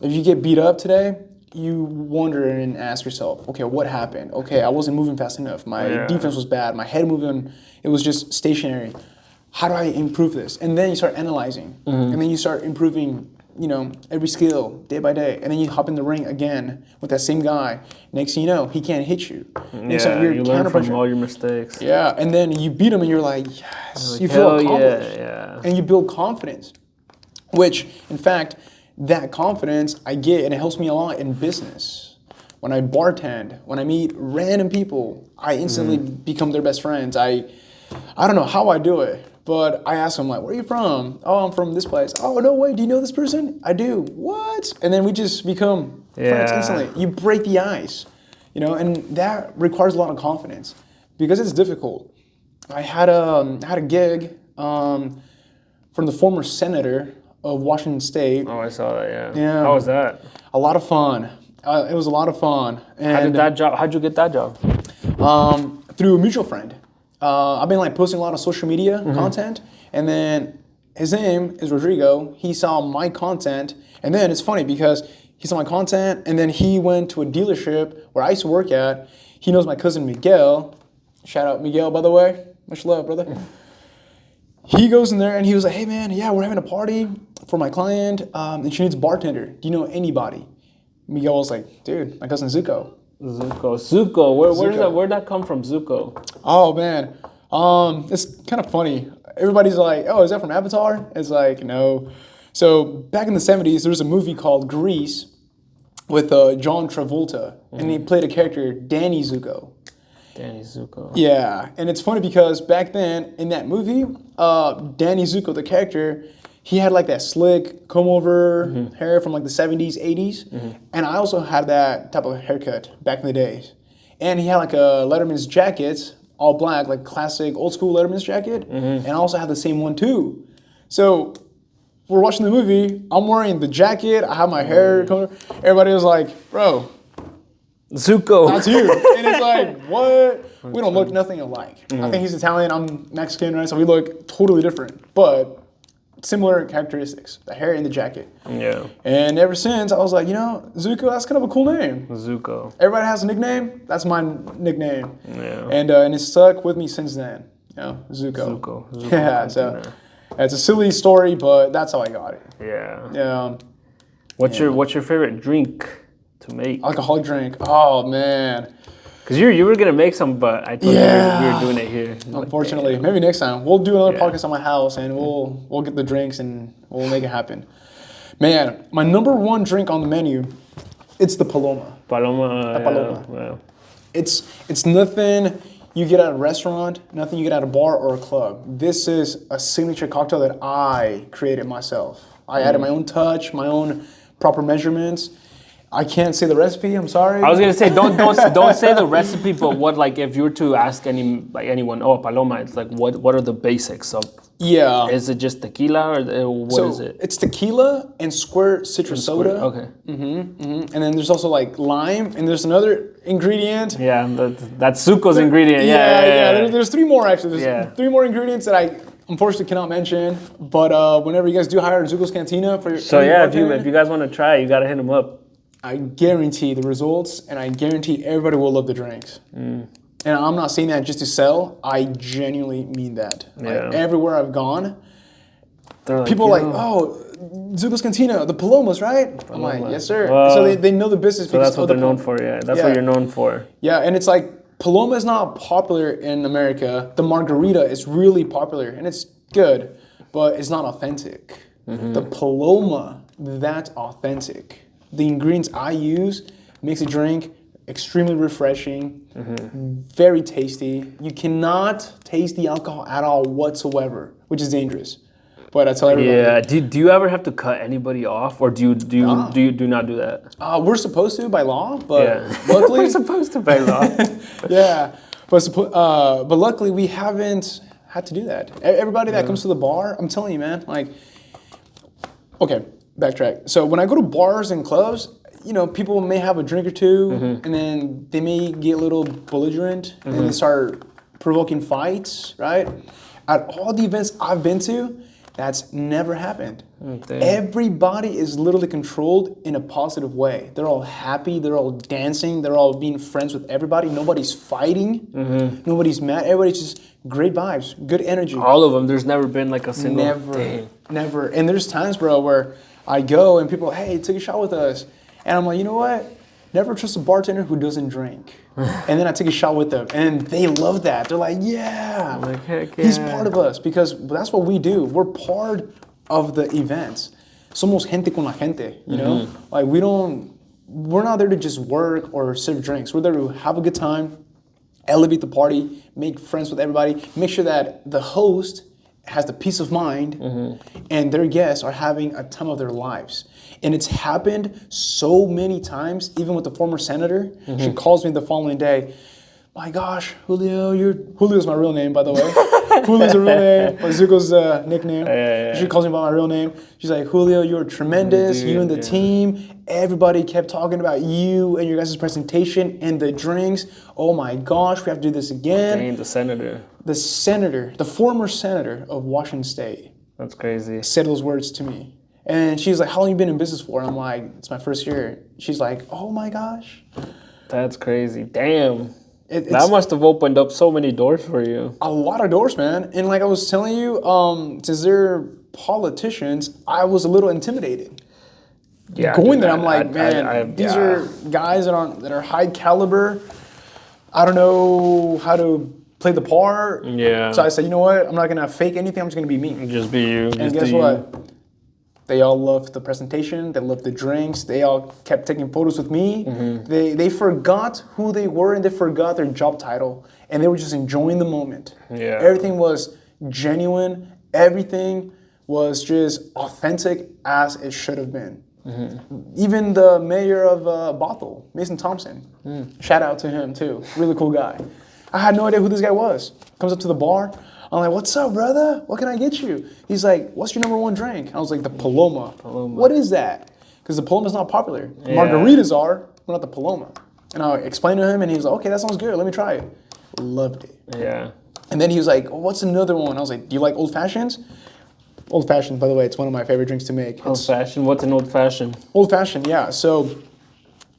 If you get beat up today, you wonder and ask yourself, okay, what happened? Okay, I wasn't moving fast enough. My defense was bad. My head moving, it was just stationary. How do I improve this? And then you start analyzing. And then you start improving every skill day by day, and then you hop in the ring again with that same guy. Next thing you know, he can't hit you. Yeah, you learn from all your mistakes. Yeah, and then you beat him, and you're like, yes, Like, you feel hell accomplished, yeah. and you build confidence. Which, in fact, that confidence I get, and it helps me a lot in business. When I bartend, when I meet random people, I instantly become their best friends. I don't know how I do it, but I ask them, like, where are you from? Oh, I'm from this place. Oh, no way, do you know this person? I do. What? And then we just become friends instantly. You break the ice, and that requires a lot of confidence because it's difficult. I had a gig from the former senator of Washington State. Oh, I saw that, Yeah. How was that? A lot of fun. It was a lot of fun. And How'd you get that job? through a mutual friend. I've been posting a lot of social media content, and then his name is Rodrigo. He saw my content, and then it's funny because he saw my content, and then he went to a dealership where I used to work at. He knows my cousin Miguel. Shout out Miguel, by the way. Much love, brother. He goes in there and he was like, hey man, yeah, we're having a party for my client, and she needs a bartender. Do you know anybody? Miguel was like, dude, my cousin Zuko. Zuko. Where'd that come from, Zuko? Oh man, it's kind of funny. Everybody's like, oh, is that from Avatar? It's like, no. So back in the 70s, there was a movie called Grease with John Travolta, and he played a character, Danny Zuko. Danny Zuko. Yeah, and it's funny because back then in that movie, Danny Zuko, the character, he had that slick comb over hair from the 70s, 80s. And I also had that type of haircut back in the days. And he had a Letterman's jacket, all black, classic old school Letterman's jacket. And I also had the same one too. So we're watching the movie, I'm wearing the jacket, I have my hair combed over. Everybody was like, bro, Zuko. that's you. And it's like, what? We don't look nothing alike. I think he's Italian, I'm Mexican, right? So we look totally different. But similar characteristics, the hair and the jacket. Yeah. And ever since, I was like, Zuko, that's kind of a cool name. Zuko. Everybody has a nickname. That's my nickname. Yeah. And it's stuck with me since then. Zuko. Zuko Yeah. So it's a silly story, but that's how I got it. Yeah. Yeah. What's your favorite drink to make? Alcoholic drink. Oh man. Because you were gonna make some, but I told you we were doing it here. Unfortunately, maybe next time we'll do another podcast on my house, and we'll get the drinks and we'll make it happen. Man, my number one drink on the menu, it's the Paloma. Paloma. Paloma. Yeah. It's nothing you get at a restaurant, nothing you get at a bar or a club. This is a signature cocktail that I created myself. I added my own touch, my own proper measurements. I can't say the recipe. I'm sorry. I was gonna say don't say the recipe, but what if you were to ask anyone, oh, Paloma, it's what are the basics of? Yeah. Is it just tequila or what is it? It's tequila and squirt citrus soda. Okay. And then there's also lime, and there's another ingredient. Yeah, that's Zuko's ingredient. Yeah. There's three more actually. There's 3 more ingredients that I unfortunately cannot mention. But whenever you guys do hire Zukos Cantina for your if you guys want to try, you gotta hit them up. I guarantee the results, and I guarantee everybody will love the drinks. And I'm not saying that just to sell. I genuinely mean that. Yeah. Everywhere I've gone, people are oh, Zukos Cantina, the Palomas, right? Paloma. I'm like, yes, sir. Well, so they know the business. So that's what they're known for, yeah. That's what you're known for. Yeah, and it's Paloma is not popular in America. The margarita is really popular, and it's good, but it's not authentic. The Paloma, that's authentic. The ingredients I use makes a drink extremely refreshing, very tasty. You cannot taste the alcohol at all whatsoever, which is dangerous. But I tell everybody. Yeah. Do you ever have to cut anybody off, or do you not do that? We're supposed to by law, but luckily we're supposed to by law. Yeah, but luckily we haven't had to do that. Everybody that comes to the bar, I'm telling you, man, okay. Backtrack. So when I go to bars and clubs, people may have a drink or two, and then they may get a little belligerent, and then they start provoking fights, right? At all the events I've been to, That's never happened. Damn. Everybody is literally controlled in a positive way. They're all happy. They're all dancing. They're all being friends with everybody. Nobody's fighting. Nobody's mad. Everybody's just great vibes, good energy. All of them. There's never been like a single. Never. And there's times, bro, where I go and people, hey, take a shot with us. And I'm like, you know what? Never trust a bartender who doesn't drink. And then I take a shot with them. And they love that. They're like, yeah, like, heck yeah. He's part of us. Because that's what we do. We're part of the events. Somos gente con la gente, you know? Like, we're not there to just work or serve drinks. We're there to have a good time, elevate the party, make friends with everybody, make sure that the host has the peace of mind and their guests are having a time of their lives. And it's happened so many times, even with the former senator. She calls me the following day, my gosh, Julio, Julio's my real name, by the way. Julio's a real name, but Zukos' nickname. She calls me by my real name. She's like, Julio, you're tremendous. You and the team, everybody kept talking about you and your guys' presentation and the drinks. Oh my gosh, we have to do this again. Dang, the senator. The former senator of Washington State. That's crazy. Said those words to me. And she's like, how long you been in business for? And I'm like, it's my first year. She's like, oh my gosh. That's crazy. Damn. That must have opened up so many doors for you. A lot of doors, man. And like I was telling you, since they're politicians, I was a little intimidated. Yeah, going there, I'm like, man, these are guys that are high caliber. I don't know how to play the part. Yeah. So I said, you know what? I'm not gonna fake anything. I'm just gonna be me. Just be you. And guess what? They all loved the presentation. They loved the drinks. They all kept taking photos with me. They forgot who they were and they forgot their job title. And they were just enjoying the moment. Yeah. Everything was genuine. Everything was just authentic as it should have been. Even the mayor of Bothell, Mason Thompson, shout out to him too. Really cool guy. I had no idea who this guy was. Comes up to the bar. I'm like, what's up, brother? What can I get you? He's like, what's your number one drink? I was like, the Paloma. What is that? Because the Paloma's not popular. Yeah. Margaritas are, but not the Paloma. And I explained to him, and he was like, okay, that sounds good. Let me try it. Loved it. Yeah. And then he was like, what's another one? I was like, do you like old fashions? Old fashioned, by the way, it's one of my favorite drinks to make. Old fashioned? What's an old fashioned? Old fashioned, yeah. So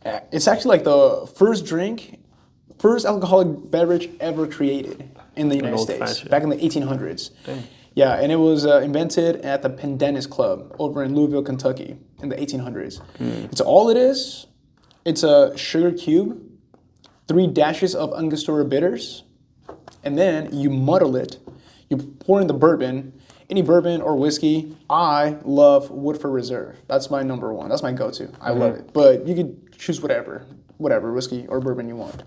it's actually like the first alcoholic beverage ever created in the United States, back in the 1800s. Dang. Yeah, and it was invented at the Pendennis Club over in Louisville, Kentucky in the 1800s. It's all it is. It's a sugar cube, 3 dashes of Angostura bitters, and then you muddle it. You pour in the bourbon, any bourbon or whiskey. I love Woodford Reserve. That's my number one. That's my go-to. I love it. But you could choose whatever whiskey or bourbon you want.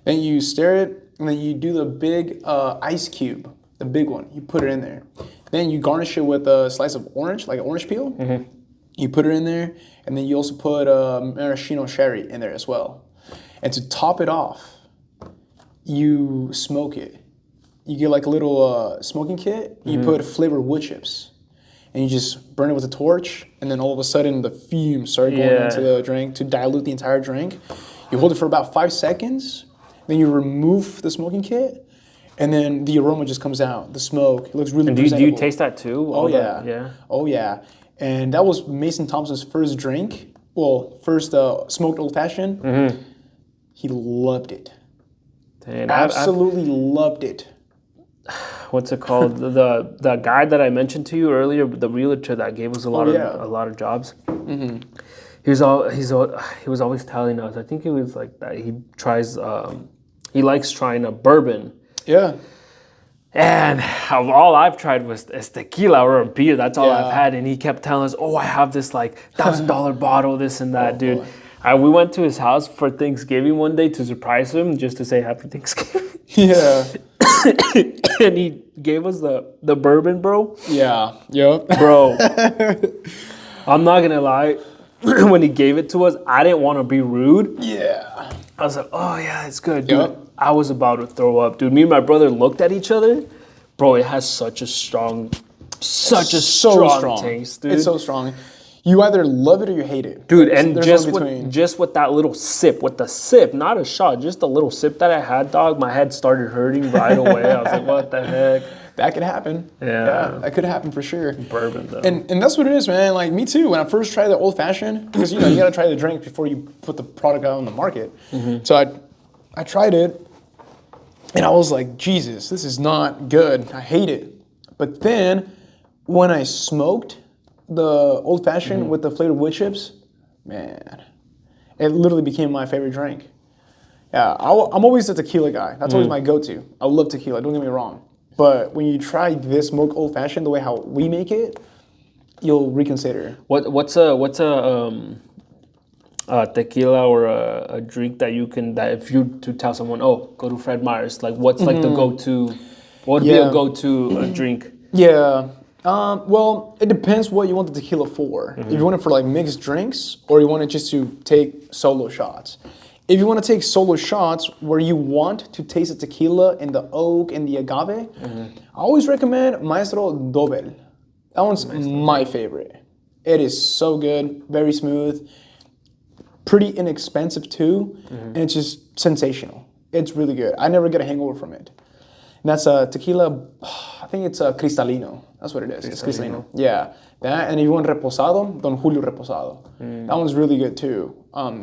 Then you stir it, and then you do the big ice cube, the big one. You put it in there. Then you garnish it with a slice of orange, like an orange peel. You put it in there, and then you also put maraschino sherry in there as well. And to top it off, you smoke it. You get like a little smoking kit. You put flavored wood chips, and you just burn it with a torch. And then all of a sudden, the fumes start going into the drink to dilute the entire drink. You hold it for about 5 seconds. Then you remove the smoking kit, and then the aroma just comes out. The smoke, it looks really presentable. Do you taste that too? Oh yeah. Oh yeah. And that was Mason Thompson's first drink. Well, first smoked old fashioned. He loved it. Dang, absolutely loved it. What's it called? the guy that I mentioned to you earlier, the realtor that gave us a lot of jobs. He was always telling us. I think it was like that. He likes trying a bourbon. Yeah. And all I've tried was tequila or a beer. That's all I've had. And he kept telling us, "Oh, I have this like $1,000 bottle, this and that, dude." We went to his house for Thanksgiving one day to surprise him, just to say Happy Thanksgiving. Yeah. And he gave us the bourbon, bro. Yeah. Yep. Bro, I'm not gonna lie. When he gave it to us, I didn't want to be rude. Yeah. I was like, oh yeah, it's good, dude. Yep. I was about to throw up, dude. Me and my brother looked at each other. Bro, it has such a strong taste, dude. It's so strong. You either love it or you hate it. Dude, and just with that little sip, not a shot, just a little sip that I had, dog, my head started hurting right away. I was like, what the heck? that could happen. Yeah. That could happen for sure. Bourbon though. And that's what it is, man. Like me too. When I first tried the old fashioned, because you gotta try the drink before you put the product out on the market. So I tried it, and I was like, Jesus, this is not good. I hate it. But then when I smoked the old fashioned with the flavored wood chips, man, it literally became my favorite drink. Yeah, I'm always a tequila guy. That's always my go-to. I love tequila. Don't get me wrong. But when you try this smoked old fashioned the way how we make it, you'll reconsider. What's a tequila or a drink that if you to tell someone, oh, go to Fred Meyer's, like what's like the go-to? What would be a go-to drink? Yeah. Well, it depends what you want the tequila for. If you want it for like mixed drinks, or you want it just to take solo shots. If you want to take solo shots where you want to taste the tequila and the oak and the agave, I always recommend Maestro Dobel. That one's my favorite. It is so good, very smooth, pretty inexpensive too, and it's just sensational. It's really good. I never get a hangover from it. And that's a tequila, I think it's a Cristalino. That's what it is. It's Cristalino. Yeah. That, and if you want Reposado, Don Julio Reposado. That one's really good too.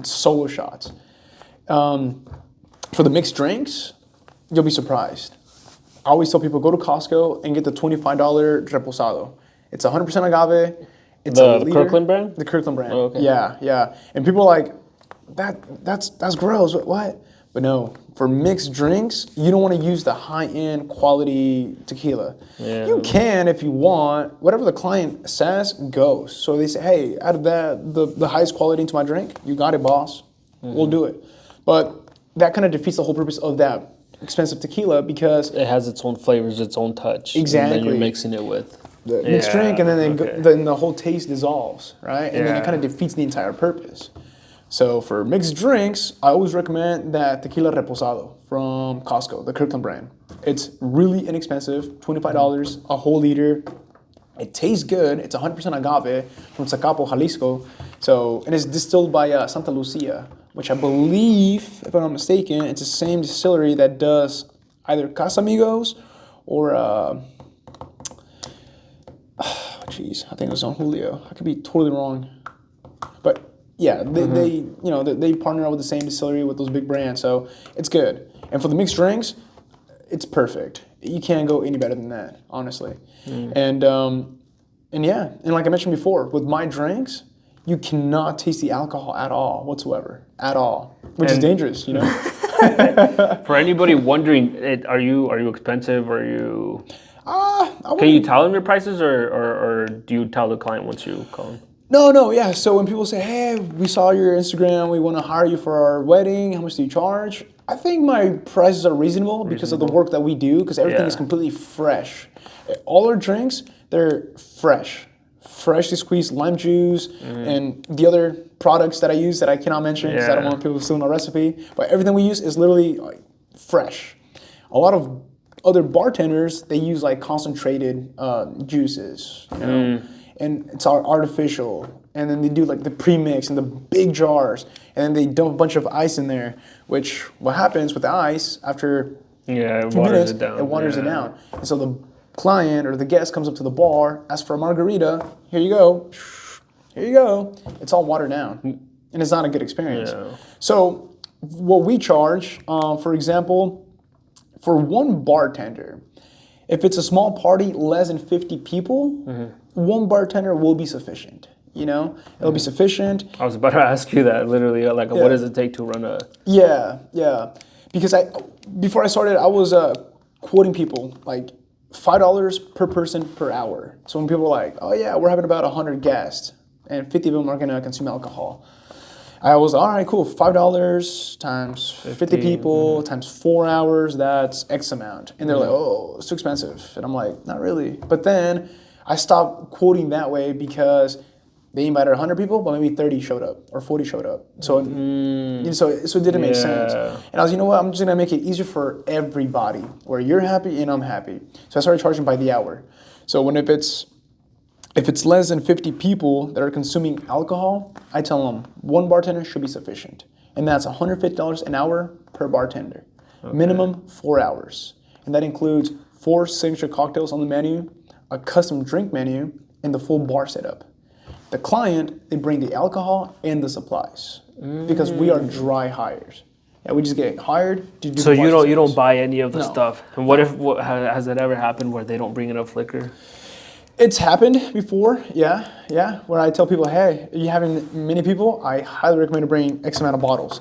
Solo shots. For the mixed drinks, you'll be surprised. I always tell people, go to Costco and get the $25 Reposado. It's 100% agave. It's the Kirkland brand? The Kirkland brand. Oh, okay. Yeah. And people are like, that's gross. What? But no, for mixed drinks, you don't want to use the high-end quality tequila. Yeah. You can if you want. Whatever the client says goes. So they say, hey, out of that, the highest quality into my drink, you got it, boss. We'll do it. But that kind of defeats the whole purpose of that expensive tequila because it has its own flavors, its own touch. Exactly. And then you're mixing it with the mixed drink, and then then the whole taste dissolves, right? And then it kind of defeats the entire purpose. So for mixed drinks, I always recommend that Tequila Reposado from Costco, the Kirkland brand. It's really inexpensive, $25, a whole liter. It tastes good. It's 100% agave from Zacapo, Jalisco. So, and it's distilled by Santa Lucia, which I believe, if I'm not mistaken, it's the same distillery that does either Casamigos or, I think it was Don Julio. I could be totally wrong. But yeah, they partner up with the same distillery with those big brands, so it's good. And for the mixed drinks, it's perfect. You can't go any better than that, honestly. And yeah, and like I mentioned before, with my drinks, you cannot taste the alcohol at all whatsoever, which is dangerous, For anybody wondering, are you expensive? Are you? Can you tell them your prices, or do you tell the client once you call them? No, yeah. So when people say, hey, we saw your Instagram, we want to hire you for our wedding, how much do you charge? I think my prices are reasonable because of the work that we do, because everything is completely fresh. All our drinks, they're freshly squeezed lime juice and the other products that I use that I cannot mention because I don't want people to steal my recipe. But everything we use is literally like fresh. A lot of other bartenders, they use like concentrated juices, and it's artificial. And then they do like the pre-mix in the big jars, and then they dump a bunch of ice in there, which what happens with the ice after it 2 waters minutes, it down. it waters it down. And so the client or the guest comes up to the bar, asks for a margarita, here you go. It's all watered down, and it's not a good experience. So what we charge, for example, for one bartender, if it's a small party, less than 50 people, one bartender will be sufficient. It'll be sufficient. I was about to ask you that, literally, like, what does it take to run a... Yeah. Because before I started, I was quoting people, like, $5 per person per hour. So when people are like, oh yeah, we're having about 100 guests, and 50 of them are gonna consume alcohol. I was, all right, cool, $5 times 50 people times 4 hours, that's X amount. And they're like, oh, it's too expensive. And I'm like, not really. But then I stopped quoting that way because they invited 100 people, but maybe 30 showed up or 40 showed up. So so it didn't make sense. And I was, you know what, I'm just gonna make it easier for everybody, where you're happy and I'm happy. So I started charging by the hour. So if it's less than 50 people that are consuming alcohol, I tell them one bartender should be sufficient. And that's $150 an hour per bartender. Minimum 4 hours. And that includes 4 signature cocktails on the menu, a custom drink menu, and the full bar setup. The client, they bring the alcohol and the supplies because we are dry hires. Yeah, we just get hired to do. So the bar you don't service. buy any of the No. stuff. And what if has it ever happened where they don't bring enough liquor? It's happened before, yeah. Where I tell people, hey, are you having many people? I highly recommend to bring X amount of bottles.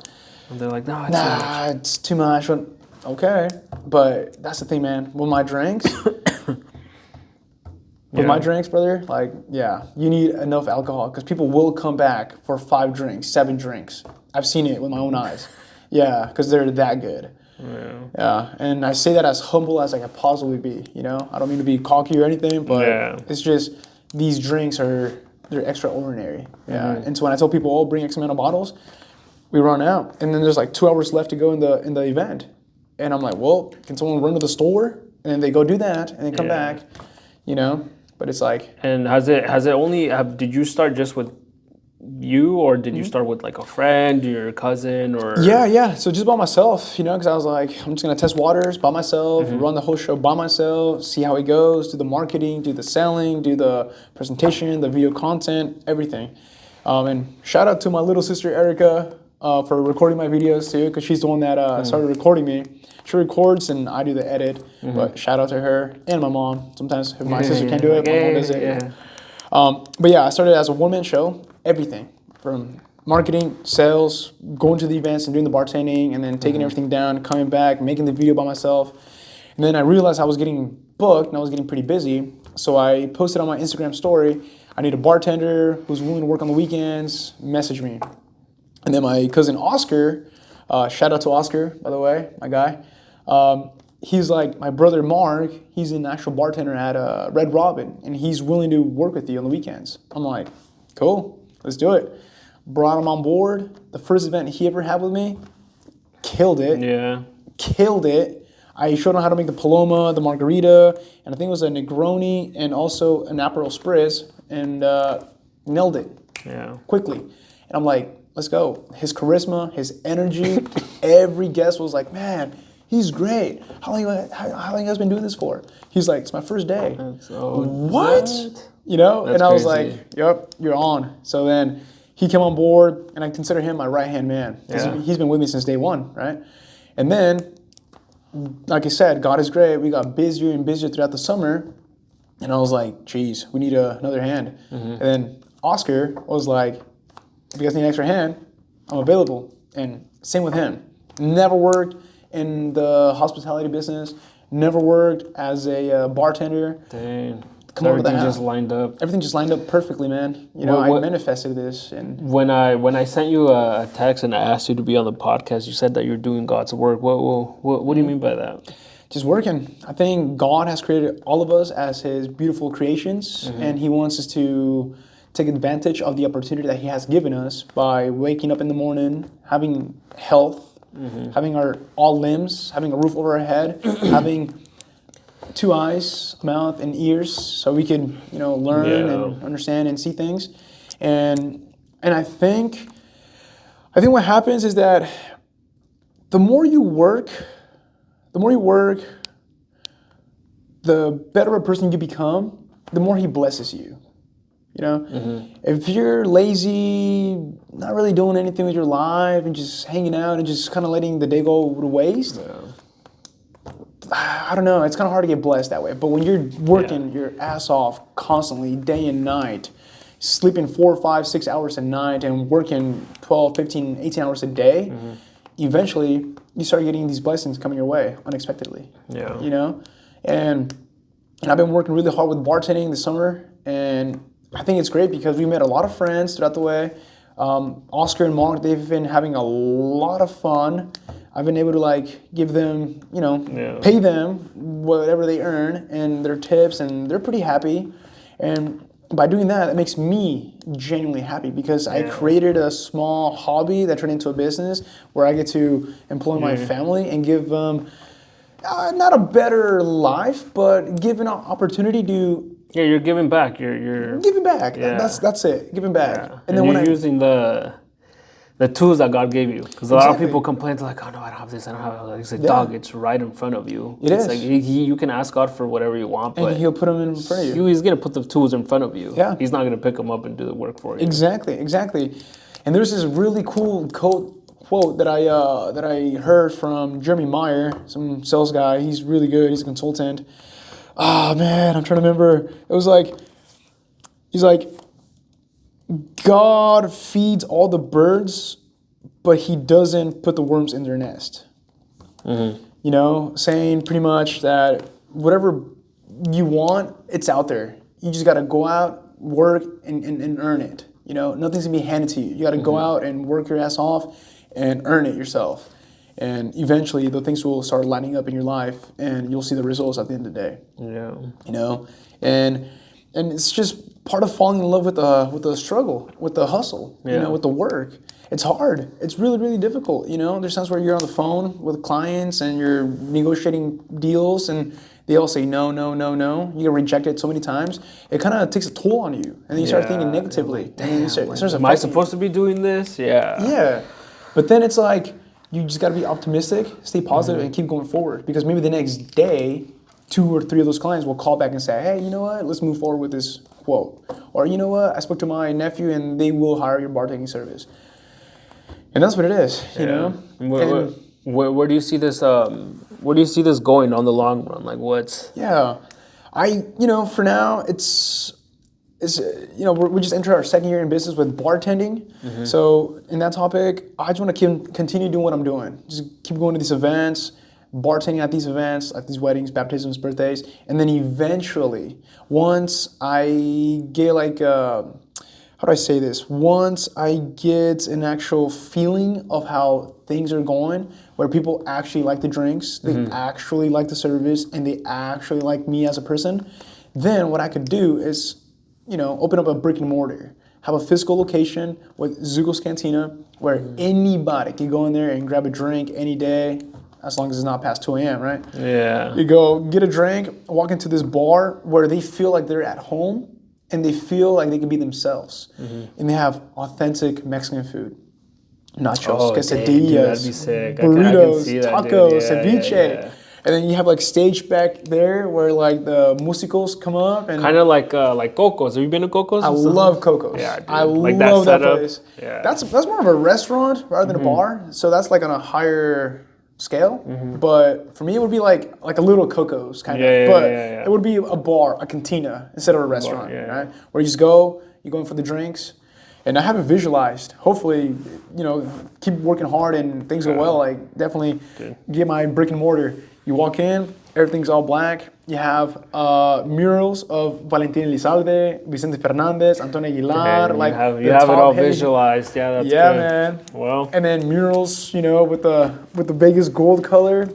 And they're like, no, it's too much. It's too much. But, okay, but that's the thing, man. With my drinks, my drinks, brother, like, yeah, you need enough alcohol because people will come back for 5 drinks, 7 drinks. I've seen it with my own eyes. Yeah, because they're that good. Yeah, and I say that as humble as I can possibly be. You know, I don't mean to be cocky or anything, but it's just these drinks they're extraordinary. Yeah, and so when I tell people, oh, bring X amount of bottles, we run out, and then there's like 2 hours left to go in the event, and I'm like, well, can someone run to the store? And then they go do that, and then come back. You know, but it's like. And did you start just with you, or did you start with like a friend, your cousin, or? Yeah. So just by myself, you know, because I was like, I'm just gonna test waters by myself, run the whole show by myself, see how it goes, do the marketing, do the selling, do the presentation, the video content, everything. And shout out to my little sister Erica for recording my videos too, because she's the one that started recording me. She records and I do the edit. But shout out to her and my mom. Sometimes if my sister can't do it, my mom does it. Yeah. But yeah, I started as a one-man show. Everything from marketing, sales, going to the events and doing the bartending, and then taking everything down, coming back, making the video by myself. And then I realized I was getting booked and I was getting pretty busy. So I posted on my Instagram story, I need a bartender who's willing to work on the weekends, message me. And then my cousin Oscar, shout out to Oscar, by the way, my guy. He's like, my brother Mark, he's an actual bartender at Red Robin, and he's willing to work with you on the weekends. I'm like, cool. Let's do it. Brought him on board. The first event he ever had with me, killed it. Yeah. Killed it. I showed him how to make the Paloma, the Margarita, and I think it was a Negroni and also an Aperol Spritz, and nailed it. Yeah. Quickly. And I'm like, let's go. His charisma, his energy, every guest was like, man, he's great. How long you guys been doing this for? He's like, it's my first day. What? You know, That's and I was crazy. like, yep, you're on. So then he came on board, and I consider him my right-hand man. He's been with me since day one, right? And then, like I said, God is great. We got busier and busier throughout the summer, and I was like, geez, we need another hand. And then Oscar was like, if you guys need an extra hand, I'm available. And same with him. Never worked in the hospitality business, never worked as a bartender. Dang. Come over the Everything house. just lined up. Everything just lined up perfectly, man. You know, I manifested this. And When I sent you a text and I asked you to be on the podcast, you said that you're doing God's work. What do you mean by that? just working. I think God has created all of us as His beautiful creations, and He wants us to take advantage of the opportunity that He has given us by waking up in the morning, having health, having our all limbs, having a roof over our head, having 2 eyes, mouth, and ears, so we can, learn and understand and see things. And I think what happens is that the more you work, the better a person you become, the more He blesses you. If you're lazy, not really doing anything with your life, and just hanging out and just kind of letting the day go to waste, I don't know, it's kind of hard to get blessed that way. But when you're working your ass off constantly, day and night, sleeping 4, 5, 6 hours a night and working 12, 15, 18 hours a day, eventually you start getting these blessings coming your way unexpectedly. And I've been working really hard with bartending this summer, and I think it's great because we met a lot of friends throughout the way. Oscar and Mark, they've been having a lot of fun. I've been able to give them, pay them whatever they earn and their tips, and they're pretty happy. And by doing that, it makes me genuinely happy because I created a small hobby that turned into a business where I get to employ my family and give them not a better life, but give an opportunity to. Yeah, you're giving back. You're giving back. Yeah. That's it. Giving back. Yeah. And then you're using the the tools that God gave you. Because a lot of Exactly. people complain, they're like, oh no, I don't have this, I don't have that. It's like, Yeah. dog, it's right in front of you. It It's is. like you can ask God for whatever you want, And but he'll put them in front of you. He's gonna put the tools in front of you. Yeah. He's not gonna pick them up and do the work for you. Exactly. And there's this really cool quote that I heard from Jeremy Meyer, some sales guy. He's really good. He's a consultant. Oh man, I'm trying to remember. It was like, he's like, God feeds all the birds, but he doesn't put the worms in their nest. Mm-hmm. You know, saying pretty much that whatever you want, it's out there. You just got to go out, work, and earn it. You know, nothing's gonna be handed to you. You got to go out and work your ass off and earn it yourself. And eventually, the things will start lining up in your life, and you'll see the results at the end of the day. Yeah. You know, and it's just part of falling in love with the struggle, with the hustle. Yeah. You know, with the work. It's hard. It's really, really difficult. You know, there's times where you're on the phone with clients and you're negotiating deals, and they all say no, no, no, no. You get rejected so many times. It kind of takes a toll on you, and then you start thinking negatively. Like, and then it starts am I affecting you. supposed to be doing this? Yeah. Yeah, but then it's like you just got to be optimistic, stay positive, and keep going forward. Because maybe the next day, 2 or 3 of those clients will call back and say, "Hey, you know what? Let's move forward with this quote." Or, "You know what? I spoke to my nephew, and they will hire your bartending service." And that's what it is, you know. Where do you see this? Where do you see this going on the long run? Like, what's? Yeah, for now it's we just entered our second year in business with bartending. So in that topic, I just want to continue doing what I'm doing. Just keep going to these events, bartending at these events, like these weddings, baptisms, birthdays, and then eventually, once I get like how do I say this? Once I get an actual feeling of how things are going, where people actually like the drinks, they actually like the service, and they actually like me as a person, then what I could do is, open up a brick and mortar, have a physical location with Zukos Cantina, where anybody can go in there and grab a drink any day, as long as it's not past 2 a.m., right? Yeah. You go get a drink, walk into this bar where they feel like they're at home, and they feel like they can be themselves. And they have authentic Mexican food. Nachos, quesadillas, burritos, tacos, ceviche. And then you have like stage back there where like the músicos come up. And kind of like Coco's. Have you been to Coco's? I love Coco's. Yeah, dude. I like love that setup. place. Yeah. That's more of a restaurant rather than a bar. So that's like on a higher scale. But for me, it would be like a little Coco's kind of. It would be a bar, a cantina, instead of a restaurant, right? Where you just go, you go in for the drinks. And I haven't visualized. Hopefully, keep working hard and things go well. Like definitely get my brick and mortar. You walk in, everything's all black. You have murals of Valentin Elizalde, Vicente Fernandez, Antonio Aguilar. You have it all visualized. Yeah, that's good. Man. Well, and then murals, with the Vegas gold color.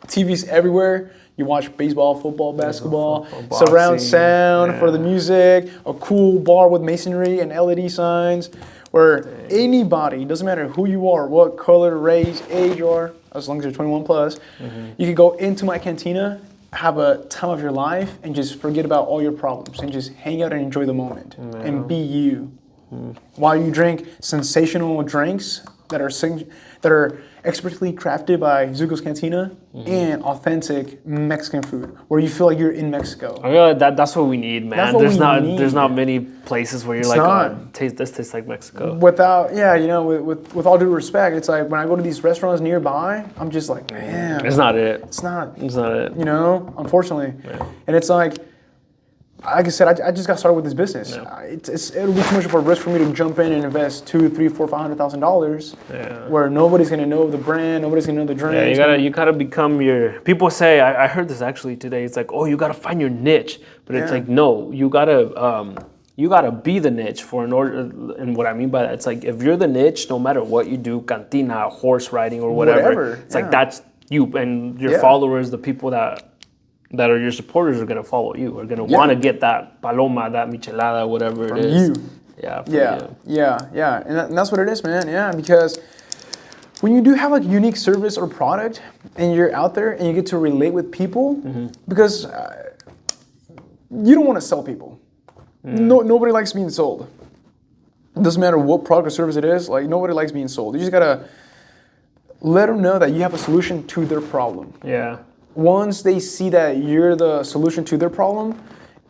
TVs everywhere. You watch baseball, football, basketball, surround sound for the music, a cool bar with masonry and LED signs, where anybody, doesn't matter who you are, what color, race, age you are, as long as you're 21 plus, you can go into my cantina, have a time of your life, and just forget about all your problems and just hang out and enjoy the moment and be you. While you drink sensational drinks that are expertly crafted by Zukos Cantina and authentic Mexican food, where you feel like you're in Mexico. I feel like that's what we need, man. That's what There's not many places where you're this tastes like Mexico. With all due respect, it's like when I go to these restaurants nearby, I'm just like, man, it's not it. It's not it. Unfortunately, and it's like I said, I just got started with this business. It'll be too much of a risk for me to jump in and invest $200,000, $300,000, $400,000, where nobody's gonna know the brand, nobody's gonna know the drink. Yeah, you gotta become your. People say I heard this actually today. It's like, oh, you gotta find your niche, but it's like, no, you gotta be the niche for in order. And what I mean by that, it's like if you're the niche, no matter what you do, cantina, horse riding, or whatever, it's like that's you and your followers, the people that are your supporters are going to follow you, are going to want to get that paloma, that michelada, whatever it is. Yeah. And that's what it is, man. Yeah, because when you do have like a unique service or product and you're out there and you get to relate with people, because you don't want to sell people. Nobody likes being sold. It doesn't matter what product or service it is. Like, nobody likes being sold. You just gotta let them know that you have a solution to their problem. Yeah. Once they see that you're the solution to their problem,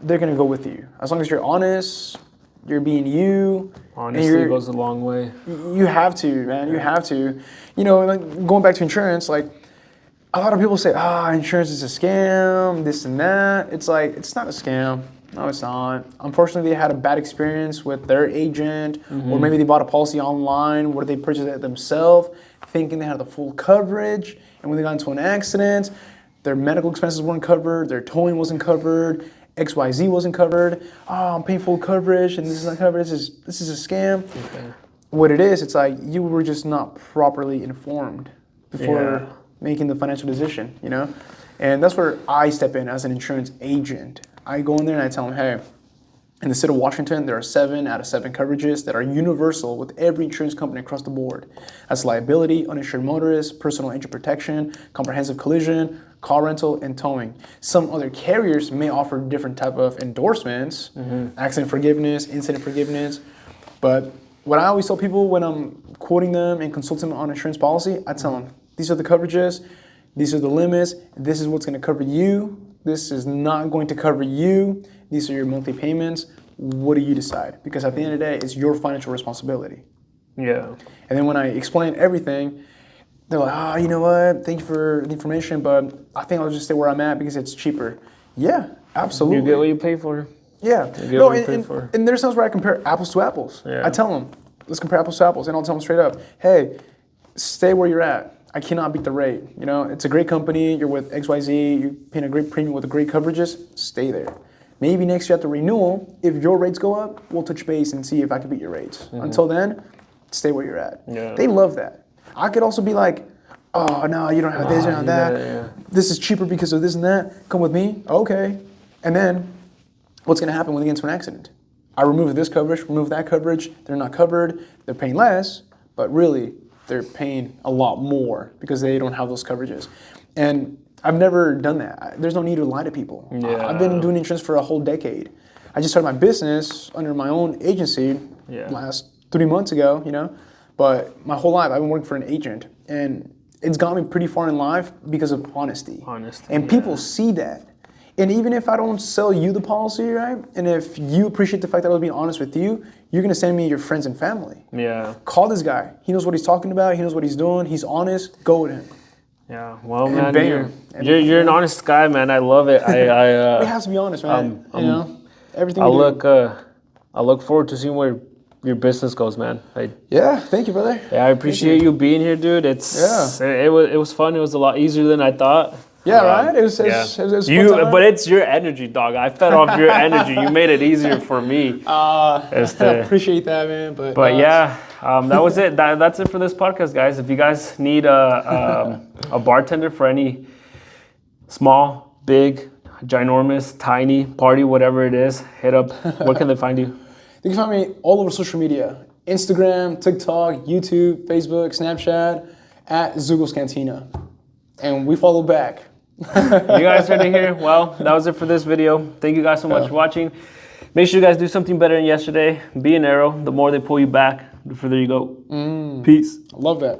they're gonna go with you. As long as you're honest, you're being you. Honestly goes a long way. You have to, man. You have to. You know, like going back to insurance, like a lot of people say, insurance is a scam, this and that. It's like, it's not a scam. No, it's not. Unfortunately, they had a bad experience with their agent, or maybe they bought a policy online where they purchased it themselves, thinking they had the full coverage. And when they got into an accident, their medical expenses weren't covered, their towing wasn't covered, XYZ wasn't covered. I'm paying full coverage, and this is not covered. This is a scam. Okay. What it is, it's like you were just not properly informed before making the financial decision, you know? And that's where I step in as an insurance agent. I go in there and I tell them, hey, in the state of Washington, there are 7 out of 7 coverages that are universal with every insurance company across the board. That's liability, uninsured motorist, personal injury protection, comprehensive collision, car rental, and towing. Some other carriers may offer different type of endorsements, accident forgiveness, incident forgiveness. But what I always tell people when I'm quoting them and consulting them on insurance policy, I tell them, these are the coverages, these are the limits, this is what's going to cover you, this is not going to cover you, these are your monthly payments. What do you decide? Because at the end of the day, it's your financial responsibility. Yeah. And then when I explain everything, they're like, you know what? Thank you for the information, but I think I'll just stay where I'm at because it's cheaper. Yeah, absolutely. You get what you pay for. Yeah. No, and there's times where I compare apples to apples. Yeah. I tell them, let's compare apples to apples, and I'll tell them straight up, hey, stay where you're at. I cannot beat the rate. You know, it's a great company. You're with XYZ. You're paying a great premium with great coverages. Stay there. Maybe next year at the renewal, if your rates go up, we'll touch base and see if I can beat your rates. Until then, stay where you're at. Yeah. They love that. I could also be like, oh, no, you don't have this, you don't have that. Yeah. This is cheaper because of this and that. Come with me. Okay. And then what's going to happen when they get into an accident? I remove this coverage, remove that coverage. They're not covered. They're paying less, but really they're paying a lot more because they don't have those coverages. And I've never done that. There's no need to lie to people. Yeah. I've been doing insurance for a whole decade. I just started my business under my own agency last 3 months ago, you know. But my whole life I've been working for an agent, and it's got me pretty far in life because of honesty. And people see that. And even if I don't sell you the policy, right? And if you appreciate the fact that I was being honest with you, you're gonna send me your friends and family. Yeah. Call this guy. He knows what he's talking about. He knows what he's doing. He's honest. Go with him. Yeah. Well, man, you're an honest guy, man. I love it. It has to be honest, man. You know, everything. I look forward to seeing where your business goes, man. Yeah. Thank you, brother. Yeah, I appreciate you being here, dude. It was fun. It was a lot easier than I thought. Yeah, right? It was but it's your energy, dog. I fed off your energy. You made it easier for me. I appreciate that, man. But that was it. That's it for this podcast, guys. If you guys need a bartender for any small, big, ginormous, tiny party, whatever it is, hit up. Where can they find you? You can find me all over social media. Instagram, TikTok, YouTube, Facebook, Snapchat, at Zukos Cantina. And we follow back. You guys heard it here. Well, that was it for this video. Thank you guys so much for watching. Make sure you guys do something better than yesterday. Be an arrow. The more they pull you back, the further you go. Peace. I love that.